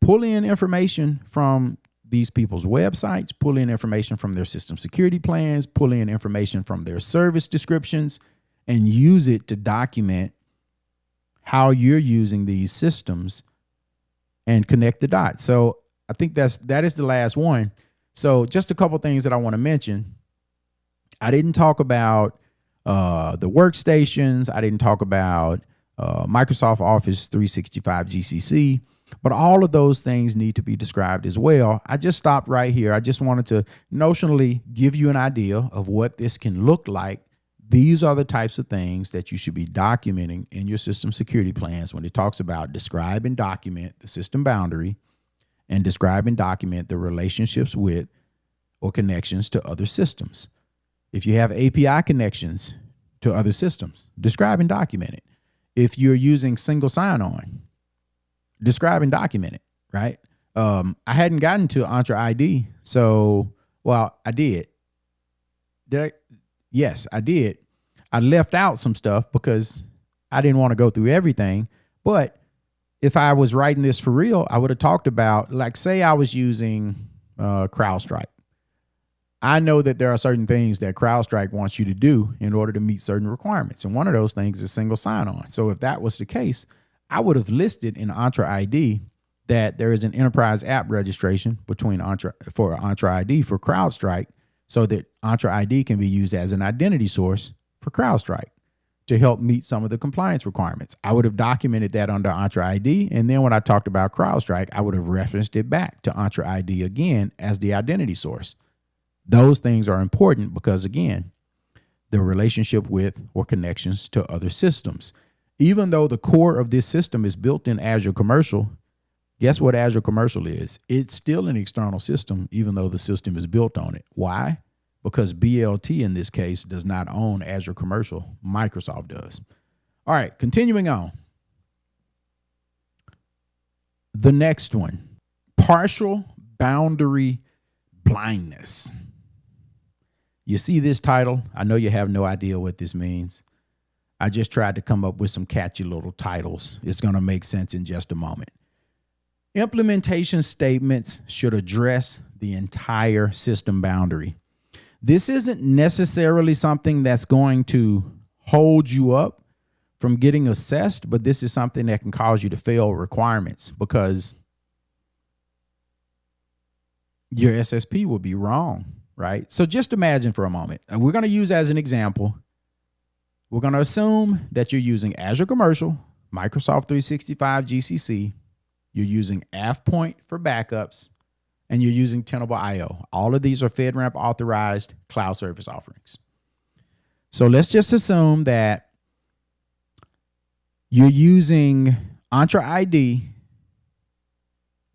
Pull in information from these people's websites, pull in information from their system security plans, pull in information from their service descriptions, and use it to document how you're using these systems and connect the dots. So I think that is the last one. So just a couple things that I want to mention. I didn't talk about the workstations. I didn't talk about Microsoft Office 365 GCC. But all of those things need to be described as well. I just stopped right here. I just wanted to notionally give you an idea of what this can look like. These are the types of things that you should be documenting in your system security plans when it talks about describe and document the system boundary and describe and document the relationships with or connections to other systems. If you have API connections to other systems, describe and document it. If you're using single sign-on, describe and document it, right? I hadn't gotten to Entra ID, I did. Did I? Yes, I did. I left out some stuff because I didn't want to go through everything. But if I was writing this for real, I would have talked about, like, say I was using CrowdStrike. I know that there are certain things that CrowdStrike wants you to do in order to meet certain requirements. And one of those things is single sign-on. So if that was the case, I would have listed in Entra ID that there is an enterprise app registration for Entra ID for CrowdStrike, so that Entra ID can be used as an identity source for CrowdStrike to help meet some of the compliance requirements. I would have documented that under Entra ID, and then when I talked about CrowdStrike, I would have referenced it back to Entra ID again as the identity source. Those things are important because, again, the relationship with or connections to other systems. Even though the core of this system is built in Azure Commercial, guess what Azure Commercial is? It's still an external system, even though the system is built on it. Why? Because BLT in this case does not own Azure Commercial. Microsoft does. All right, continuing on. The next one, partial boundary blindness. You see this title? I know you have no idea what this means. I just tried to come up with some catchy little titles. It's going to make sense in just a moment. Implementation statements should address the entire system boundary. This isn't necessarily something that's going to hold you up from getting assessed, but this is something that can cause you to fail requirements because your SSP will be wrong, right? So just imagine for a moment, and we're going to use as an example, we're going to assume that you're using Azure Commercial, Microsoft 365 GCC, you're using AvePoint for backups, and you're using Tenable.io. All of these are FedRAMP authorized cloud service offerings. So let's just assume that you're using Entra ID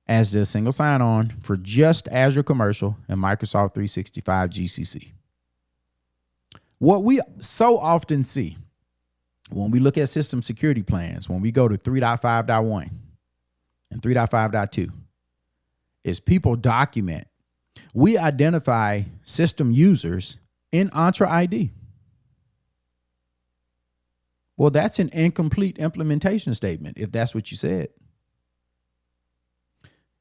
as the single sign-on for just Azure Commercial and Microsoft 365 GCC. What we so often see when we look at system security plans, when we go to 3.5.1 and 3.5.2, is people document. We identify system users in Entra ID. Well, that's an incomplete implementation statement if that's what you said.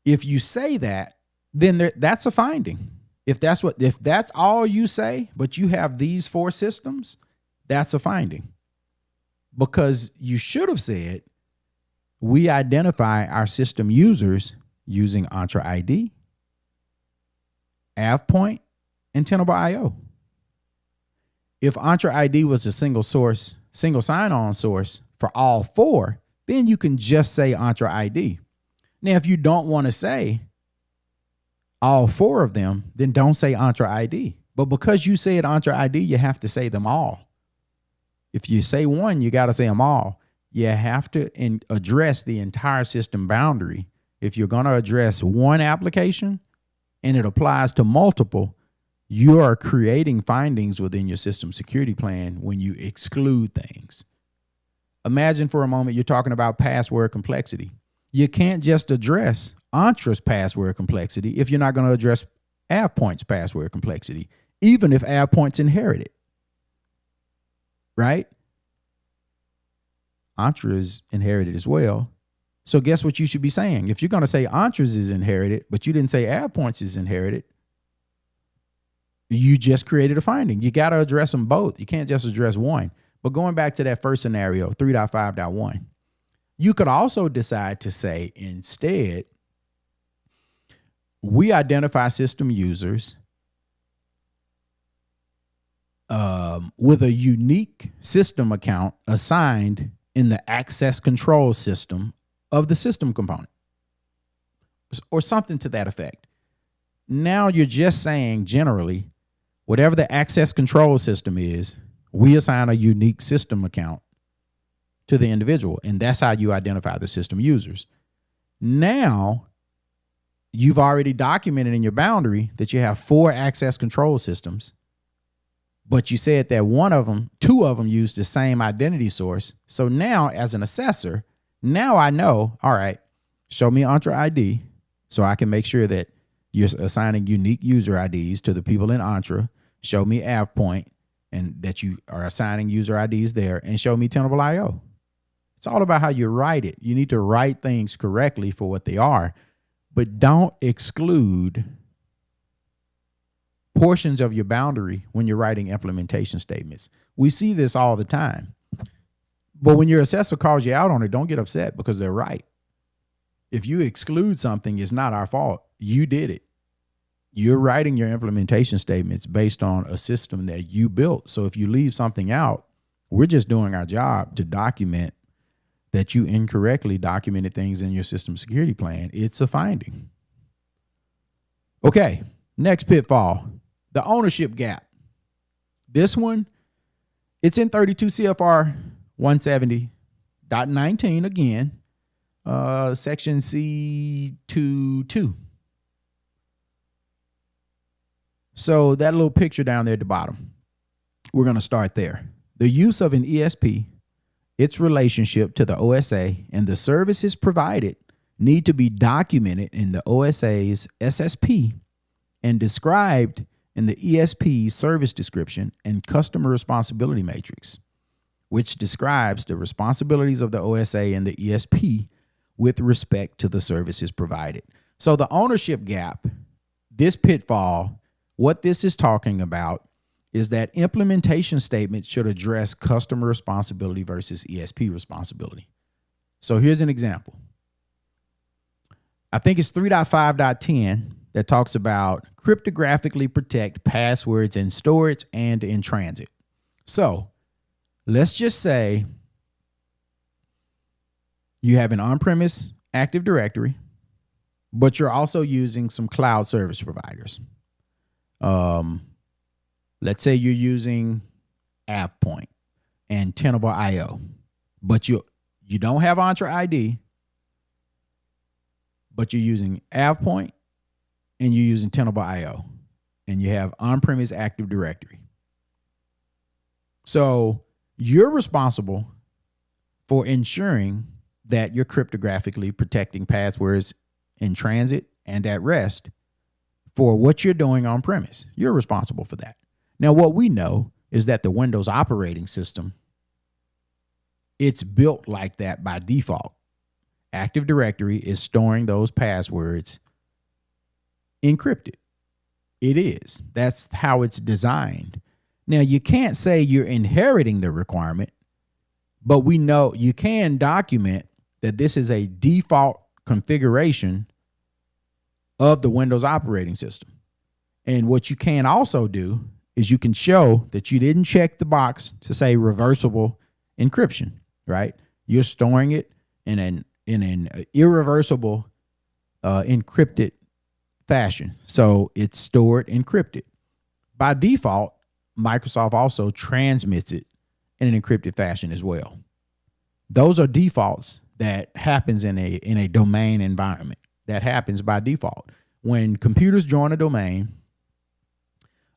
If you say that, then that's a finding. If that's all you say, but you have these 4 systems, that's a finding. Because you should have said, we identify our system users using Entra ID, AvePoint, and Tenable.io. If Entra ID was a single sign-on source for all 4, then you can just say Entra ID. Now, if you don't want to say all 4 of them, then don't say Entra ID. But because you said Entra ID, you have to say them all. If you say one, you got to say them all. You have to address the entire system boundary. If you're going to address one application and it applies to multiple, you are creating findings within your system security plan when you exclude things. Imagine for a moment you're talking about password complexity. You can't just address Entra's password complexity if you're not going to address AvePoint's password complexity, even if AvePoint's inherited, right? Entra is inherited as well. So guess what you should be saying? If you're going to say Entra's is inherited, but you didn't say AvePoint's is inherited, you just created a finding. You got to address them both. You can't just address one. But going back to that first scenario, 3.5.1, you could also decide to say instead, we identify system users with a unique system account assigned in the access control system of the system component or something to that effect. Now you're just saying generally, whatever the access control system is, we assign a unique system account to the individual, and that's how you identify the system users. Now, you've already documented in your boundary that you have 4 access control systems, but you said that 2 of them use the same identity source. So now, as an assessor, now I know, all right, show me Entra ID so I can make sure that you're assigning unique user IDs to the people in Entra. Show me AvePoint and that you are assigning user IDs there, and show me Tenable.io. It's all about how you write it. You need to write things correctly for what they are, but don't exclude portions of your boundary when you're writing implementation statements. We see this all the time. But when your assessor calls you out on it, don't get upset because they're right. If you exclude something, it's not our fault. You did it. You're writing your implementation statements based on a system that you built. So if you leave something out, we're just doing our job to document that you incorrectly documented things in your system security plan. It's a finding. Okay, next pitfall, the ownership gap. This one, it's in 32 CFR 170.19 again, section C22. So that little picture down there at the bottom, we're going to start there. The use of an ESP, its relationship to the OSA, and the services provided need to be documented in the OSA's SSP and described in the ESP service description and customer responsibility matrix. which describes the responsibilities of the OSA and the ESP with respect to the services provided. So the ownership gap, this pitfall, what this is talking about is that implementation statements should address customer responsibility versus ESP responsibility. So here's an example. I think it's 3.5.10 that talks about cryptographically protect passwords in storage and in transit. So let's just say you have an on-premise Active Directory, but you're also using some cloud service providers. Let's say you're using AvePoint and Tenable.io, but you don't have Entra ID, but you're using AvePoint and you're using Tenable.io, and you have on-premise Active Directory. So you're responsible for ensuring that you're cryptographically protecting passwords in transit and at rest for what you're doing on premise. You're responsible for that. Now, what we know is that the Windows operating system, it's built like that by default. Active Directory is storing those passwords encrypted. It is. That's how it's designed. Now, you can't say you're inheriting the requirement, but we know you can document that this is a default configuration of the Windows operating system. And what you can also do is you can show that you didn't check the box to say reversible encryption, right? You're storing it in an irreversible encrypted fashion. So it's stored encrypted. By default, Microsoft also transmits it in an encrypted fashion as well. Those are defaults that happens in a domain environment. That happens by default. When computers join a domain,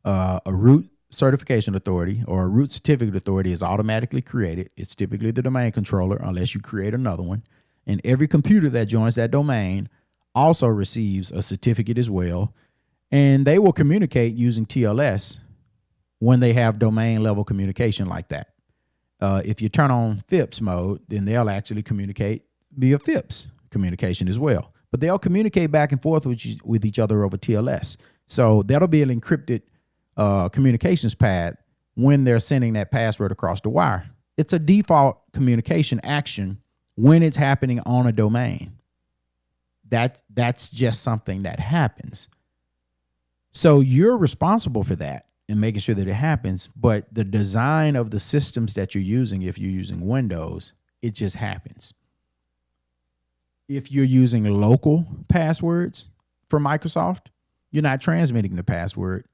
a root certification authority or a root certificate authority is automatically created. It's typically the domain controller unless you create another one. And every computer that joins that domain also receives a certificate as well. And they will communicate using TLS when they have domain level communication like that. If you turn on FIPS mode, then they'll actually communicate via FIPS communication as well. But they'll communicate back and forth with each other over TLS. So that'll be an encrypted communications path when they're sending that password across the wire. It's a default communication action when it's happening on a domain. That's just something that happens. So you're responsible for that and making sure that it happens. But the design of the systems that you're using, if you're using Windows, it just happens. If you're using local passwords for Microsoft, you're not transmitting the password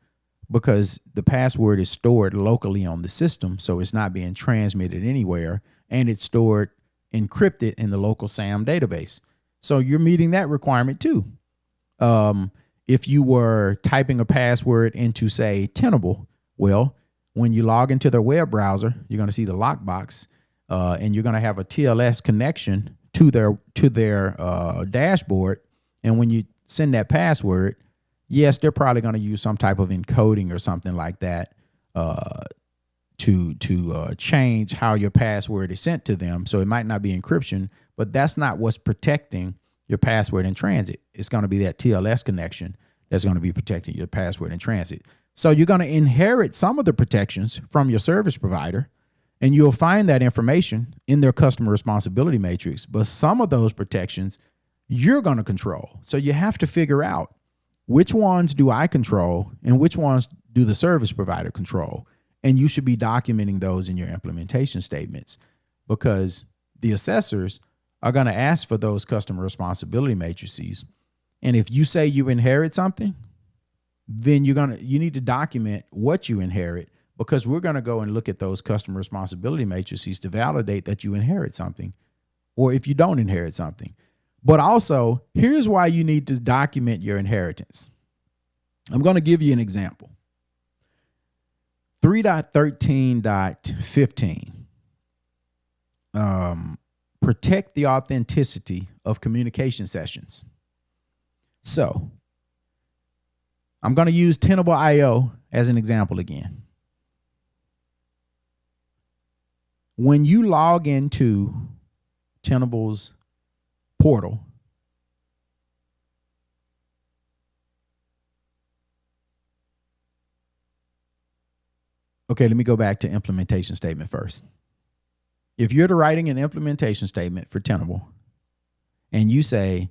because the password is stored locally on the system. So it's not being transmitted anywhere, and it's stored encrypted in the local SAM database. So you're meeting that requirement too. If you were typing a password into, say, Tenable, well, when you log into their web browser, you're going to see the lockbox, and you're going to have a TLS connection to their dashboard. And when you send that password, yes, they're probably going to use some type of encoding or something like that to change how your password is sent to them. So it might not be encryption, but that's not what's protecting your password in transit. It's going to be that TLS connection that's going to be protecting your password in transit. So you're going to inherit some of the protections from your service provider, and you'll find that information in their customer responsibility matrix. But some of those protections you're going to control. So you have to figure out which ones do I control and which ones do the service provider control. And you should be documenting those in your implementation statements, because the assessors are going to ask for those customer responsibility matrices. And if you say you inherit something, then you need to document what you inherit, because we're going to go and look at those customer responsibility matrices to validate that you inherit something, or if you don't inherit something. But also, here's why you need to document your inheritance. I'm going to give you an example. 3.13.15. Protect the authenticity of communication sessions. So I'm going to use Tenable.io as an example again. When you log into Tenable's portal, okay, let me go back to implementation statement first. If you're writing an implementation statement for Tenable and you say,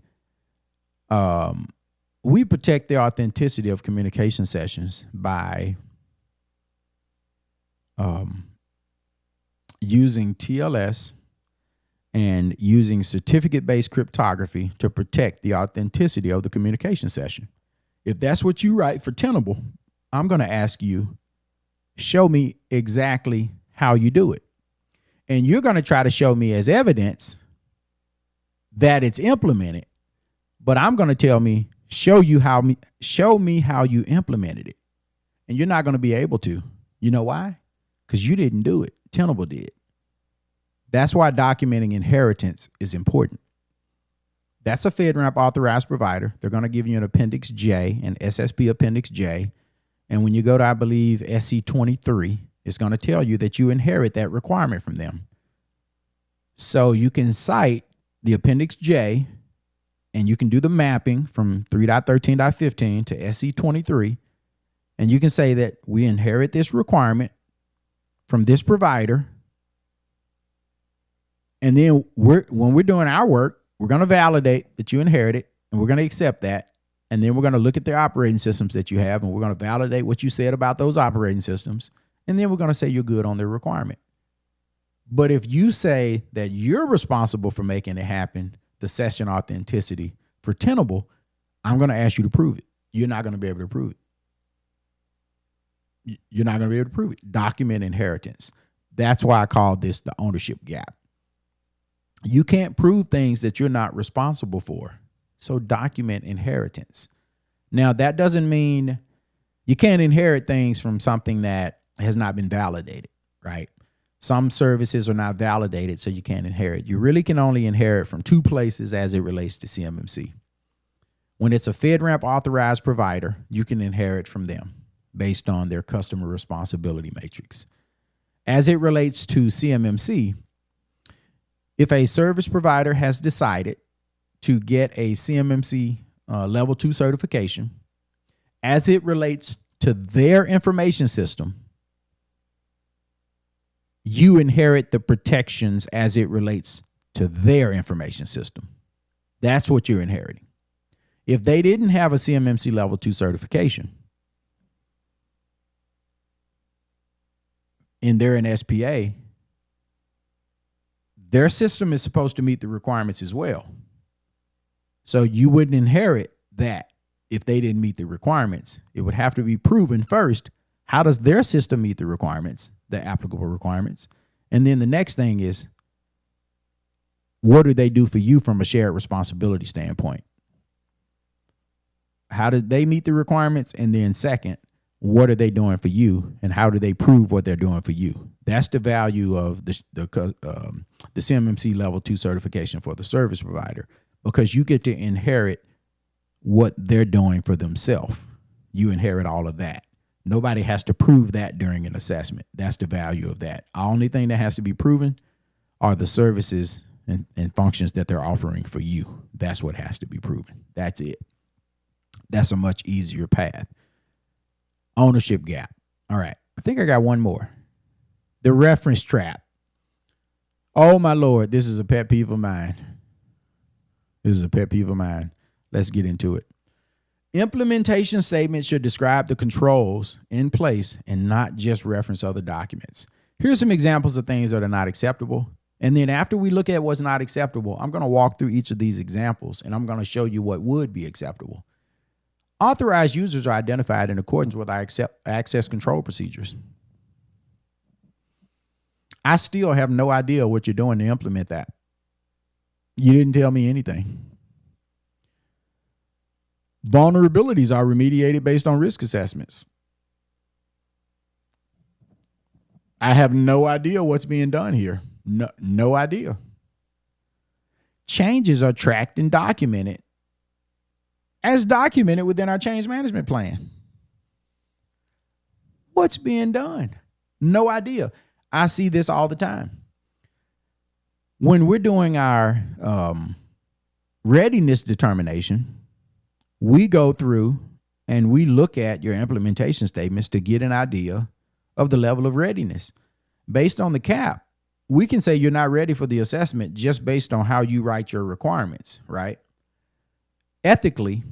we protect the authenticity of communication sessions by using TLS and using certificate-based cryptography to protect the authenticity of the communication session. If that's what you write for Tenable, I'm going to ask you, show me exactly how you do it. And you're going to try to show me as evidence that it's implemented, but I'm going to show me how you implemented it. And you're not going to be able to. You know why? Because you didn't do it. Tenable did. That's why documenting inheritance is important. That's a FedRAMP authorized provider. They're going to give you an Appendix J, an SSP Appendix J. And when you go to, I believe, SC 23, it's going to tell you that you inherit that requirement from them. So you can cite the Appendix J, and you can do the mapping from 3.13.15 to SC 23. And you can say that we inherit this requirement from this provider. And then when we're doing our work, we're going to validate that you inherit it, and we're going to accept that. And then we're going to look at the operating systems that you have, and we're going to validate what you said about those operating systems. And then we're going to say you're good on their requirement. But if you say that you're responsible for making it happen, the session authenticity for Tenable, I'm going to ask you to prove it. You're not going to be able to prove it. You're not going to be able to prove it. Document inheritance. That's why I call this the ownership gap. You can't prove things that you're not responsible for. So document inheritance. Now, that doesn't mean you can't inherit things from something that has not been validated, right? Some services are not validated, so you can't inherit. You really can only inherit from two places as it relates to CMMC. When it's a FedRAMP authorized provider, you can inherit from them based on their customer responsibility matrix. As it relates to CMMC, if a service provider has decided to get a CMMC level 2 certification, as it relates to their information system, you inherit the protections as it relates to their information system. That's what you're inheriting. If they didn't have a CMMC level 2 certification and they're an SPA, their system is supposed to meet the requirements as well. So you wouldn't inherit that if they didn't meet the requirements. It would have to be proven first. How does their system meet the requirements, the applicable requirements? And then the next thing is, what do they do for you from a shared responsibility standpoint? How did they meet the requirements? And then second, what are they doing for you? And how do they prove what they're doing for you? That's the value of the CMMC level 2 certification for the service provider, because you get to inherit what they're doing for themselves. You inherit all of that. Nobody has to prove that during an assessment. That's the value of that. The only thing that has to be proven are the services and functions that they're offering for you. That's what has to be proven. That's it. That's a much easier path. Ownership gap. All right. I think I got one more. The reference trap. Oh, my Lord. This is a pet peeve of mine. Let's get into it. Implementation statements should describe the controls in place and not just reference other documents. Here's some examples of things that are not acceptable. And then after we look at what's not acceptable, I'm going to walk through each of these examples and I'm going to show you what would be acceptable. Authorized users are identified in accordance with our access control procedures. I still have no idea what you're doing to implement that. You didn't tell me anything. Vulnerabilities are remediated based on risk assessments. I have no idea what's being done here. No idea. Changes are tracked and documented as documented within our change management plan. What's being done? No idea. I see this all the time. when we're doing our readiness determination, we go through and we look at your implementation statements to get an idea of the level of readiness. Based on the CAP, we can say you're not ready for the assessment just based on how you write your requirements, right? Ethically,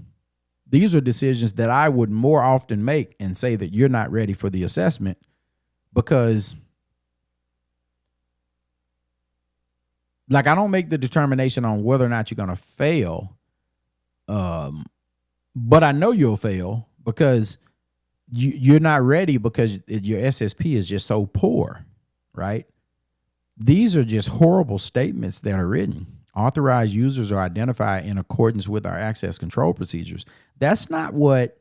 these are decisions that I would more often make and say that you're not ready for the assessment, because like I don't make the determination on whether or not you're going to fail, but I know you'll fail because you're not ready because your SSP is just so poor, right? These are just horrible statements that are written. Authorized users are identified in accordance with our access control procedures. That's not what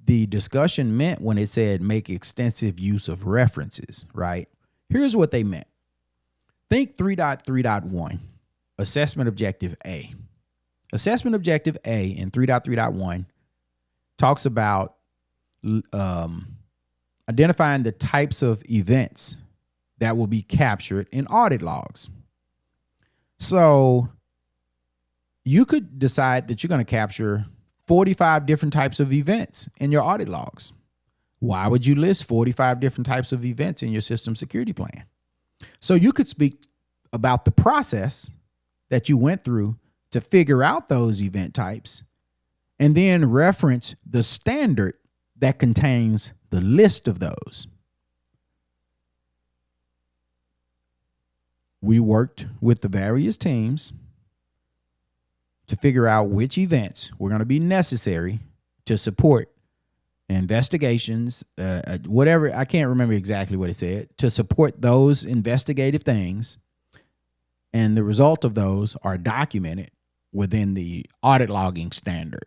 the discussion meant when it said make extensive use of references, right? Here's what they meant. Think 3.3.1, assessment objective A. Assessment objective A in 3.3.1 talks about identifying the types of events that will be captured in audit logs. So you could decide that you're going to capture 45 different types of events in your audit logs. Why would you list 45 different types of events in your system security plan? So you could speak about the process that you went through to figure out those event types and then reference the standard that contains the list of those. We worked with the various teams to figure out which events were going to be necessary to support investigations, whatever, I can't remember exactly what it said, to support those investigative things. And the result of those are documented within the audit logging standard.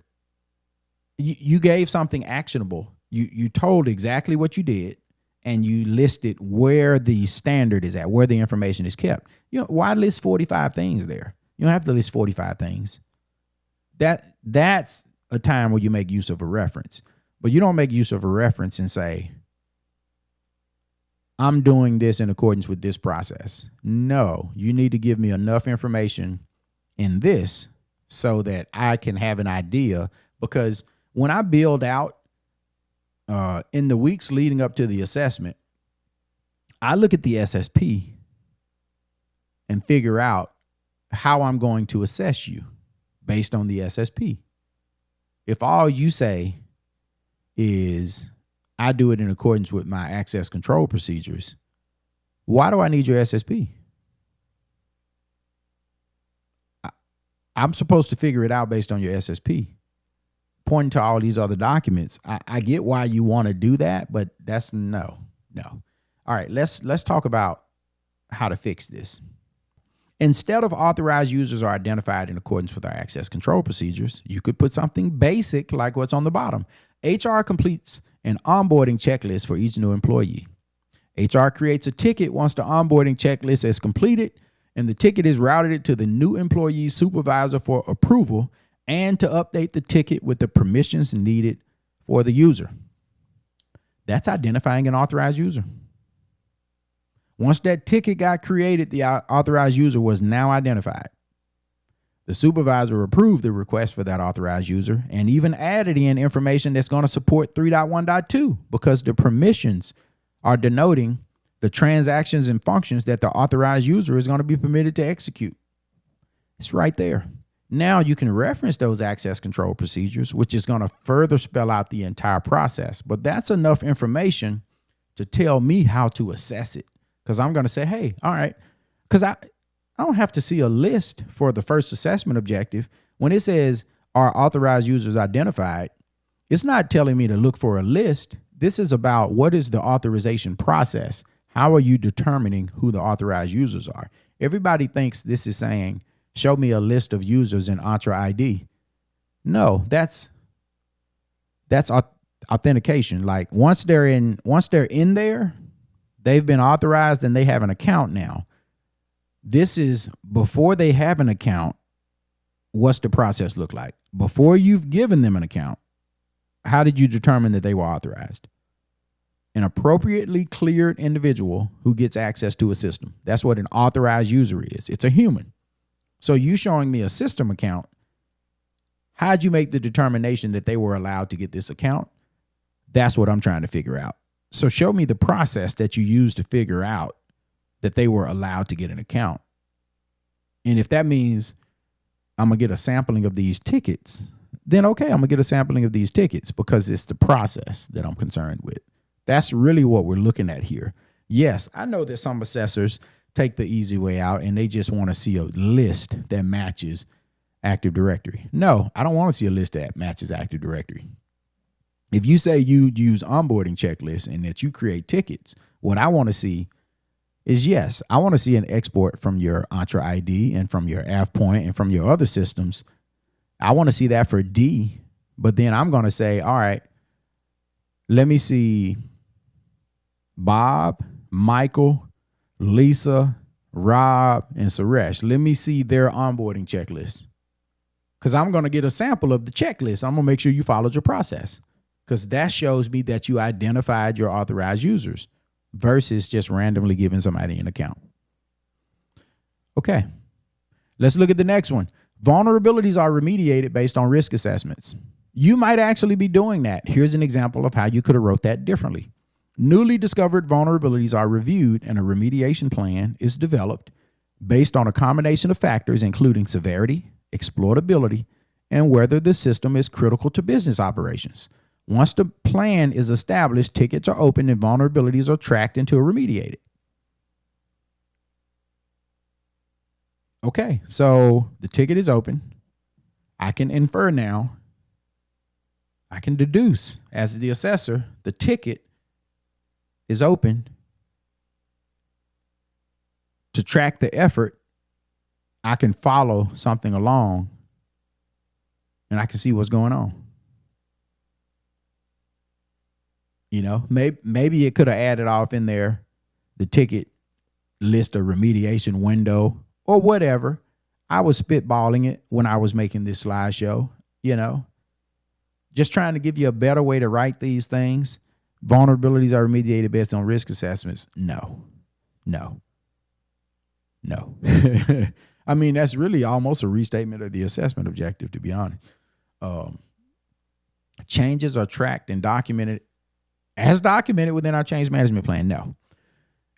You gave something actionable. You told exactly what you did, and you listed where the standard is at, where the information is kept. You know, why list 45 things there? You don't have to list 45 things. That's a time where you make use of a reference. But you don't make use of a reference and say, I'm doing this in accordance with this process. No, you need to give me enough information in this so that I can have an idea. Because when I build out in the weeks leading up to the assessment, I look at the SSP and figure out how I'm going to assess you based on the SSP. If all you say is I do it in accordance with my access control procedures, why do I need your SSP? I'm supposed to figure it out based on your SSP. Pointing to all these other documents, I get why you want to do that, but that's no. All right, let's talk about how to fix this. Instead of authorized users are identified in accordance with our access control procedures, you could put something basic like what's on the bottom. HR completes an onboarding checklist for each new employee. HR creates a ticket once the onboarding checklist is completed, and the ticket is routed to the new employee supervisor for approval and to update the ticket with the permissions needed for the user. That's identifying an authorized user. Once that ticket got created, the authorized user was now identified. The supervisor approved the request for that authorized user and even added in information that's going to support 3.1.2 because the permissions are denoting the transactions and functions that the authorized user is going to be permitted to execute. It's right there. Now you can reference those access control procedures, which is going to further spell out the entire process. But that's enough information to tell me how to assess it. Because I'm going to say, hey, all right, because I don't have to see a list for the first assessment objective. When it says are authorized users identified, it's not telling me to look for a list. This is about what is the authorization process? How are you determining who the authorized users are? Everybody thinks this is saying, show me a list of users in Entra ID. No, that's authentication. Like once they're in there, they've been authorized and they have an account now. This is before they have an account. What's the process look like? Before you've given them an account, how did you determine that they were authorized? an appropriately cleared individual who gets access to a system. That's what an authorized user is. It's a human. So you showing me a system account, how'd you make the determination that they were allowed to get this account? That's what I'm trying to figure out. So show me the process that you used to figure out that they were allowed to get an account. And if that means I'm going to get a sampling of these tickets, then okay, I'm going to get a sampling of these tickets because it's the process that I'm concerned with. That's really what we're looking at here. Yes, I know that some assessors take the easy way out and they just want to see a list that matches Active Directory. No, I don't want to see a list that matches Active Directory. If you say you use onboarding checklists and that you create tickets, what I want to see is, yes, I want to see an export from your Entra ID and from your AvePoint and from your other systems. I want to see that for D, but then I'm going to say, all right, let me see Bob, Michael, Lisa, Rob, and Suresh. Let me see their onboarding checklist because I'm going to get a sample of the checklist. I'm going to make sure you followed your process because that shows me that you identified your authorized users versus just randomly giving somebody an account. Okay, let's look at the next one. Vulnerabilities are remediated based on risk assessments. You might actually be doing that. Here's an example of how you could have wrote that differently. Newly discovered vulnerabilities are reviewed and a remediation plan is developed based on a combination of factors including severity, exploitability, and whether the system is critical to business operations. Once the plan is established, tickets are opened and vulnerabilities are tracked until remediated. Okay, so the ticket is open. I can infer now. I can deduce as the assessor, the ticket is open. To track the effort, I can follow something along and I can see what's going on. You know, maybe it could have added off in there the ticket list a remediation window or whatever. I was spitballing it when I was making this slideshow, you know, just trying to give you a better way to write these things. Vulnerabilities are remediated based on risk assessments. No. I mean, that's really almost a restatement of the assessment objective, to be honest. Changes are tracked and documented as documented within our change management plan. No.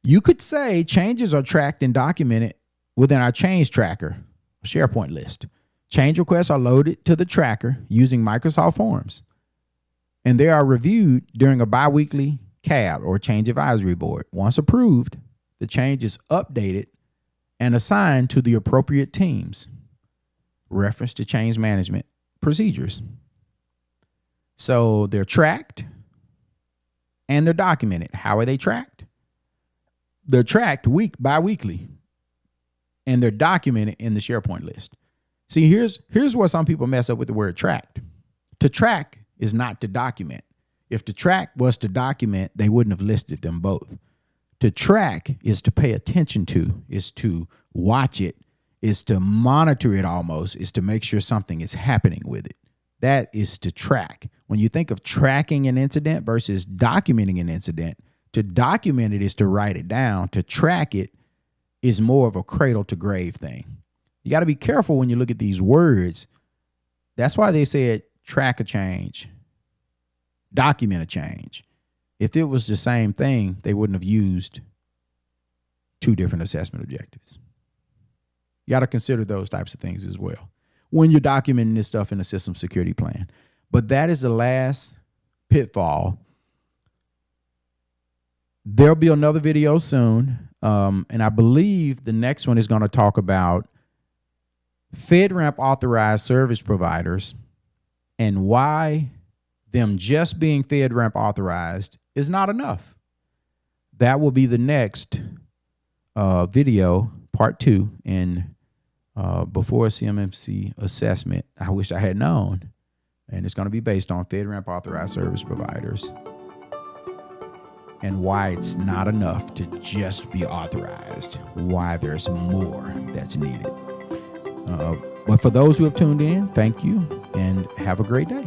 You could say changes are tracked and documented within our change tracker, SharePoint list. Change requests are loaded to the tracker using Microsoft Forms, and they are reviewed during a biweekly CAB or change advisory board. Once approved, the change is updated and assigned to the appropriate teams. Reference to change management procedures. So they're tracked and they're documented. How are they tracked? They're tracked bi-weekly and they're documented in the SharePoint list. See, here's where some people mess up with the word tracked. To track is not to document. If to track was to document, they wouldn't have listed them both. To track is to pay attention to, is to watch it, is to monitor it almost, is to make sure something is happening with it. That is to track. When you think of tracking an incident versus documenting an incident, to document it is to write it down. To track it is more of a cradle to grave thing. You got to be careful when you look at these words. That's why they said track a change, document a change. If it was the same thing, they wouldn't have used two different assessment objectives. You got to consider those types of things as well when you're documenting this stuff in a system security plan. But that is the last pitfall. There'll be another video soon. And I believe the next one is going to talk about FedRAMP authorized service providers and why them just being FedRAMP authorized is not enough. That will be the next video, part 2, in before CMMC assessment. I wish I had known. And it's going to be based on FedRAMP authorized service providers and why it's not enough to just be authorized, why there's more that's needed. But for those who have tuned in, thank you and have a great day.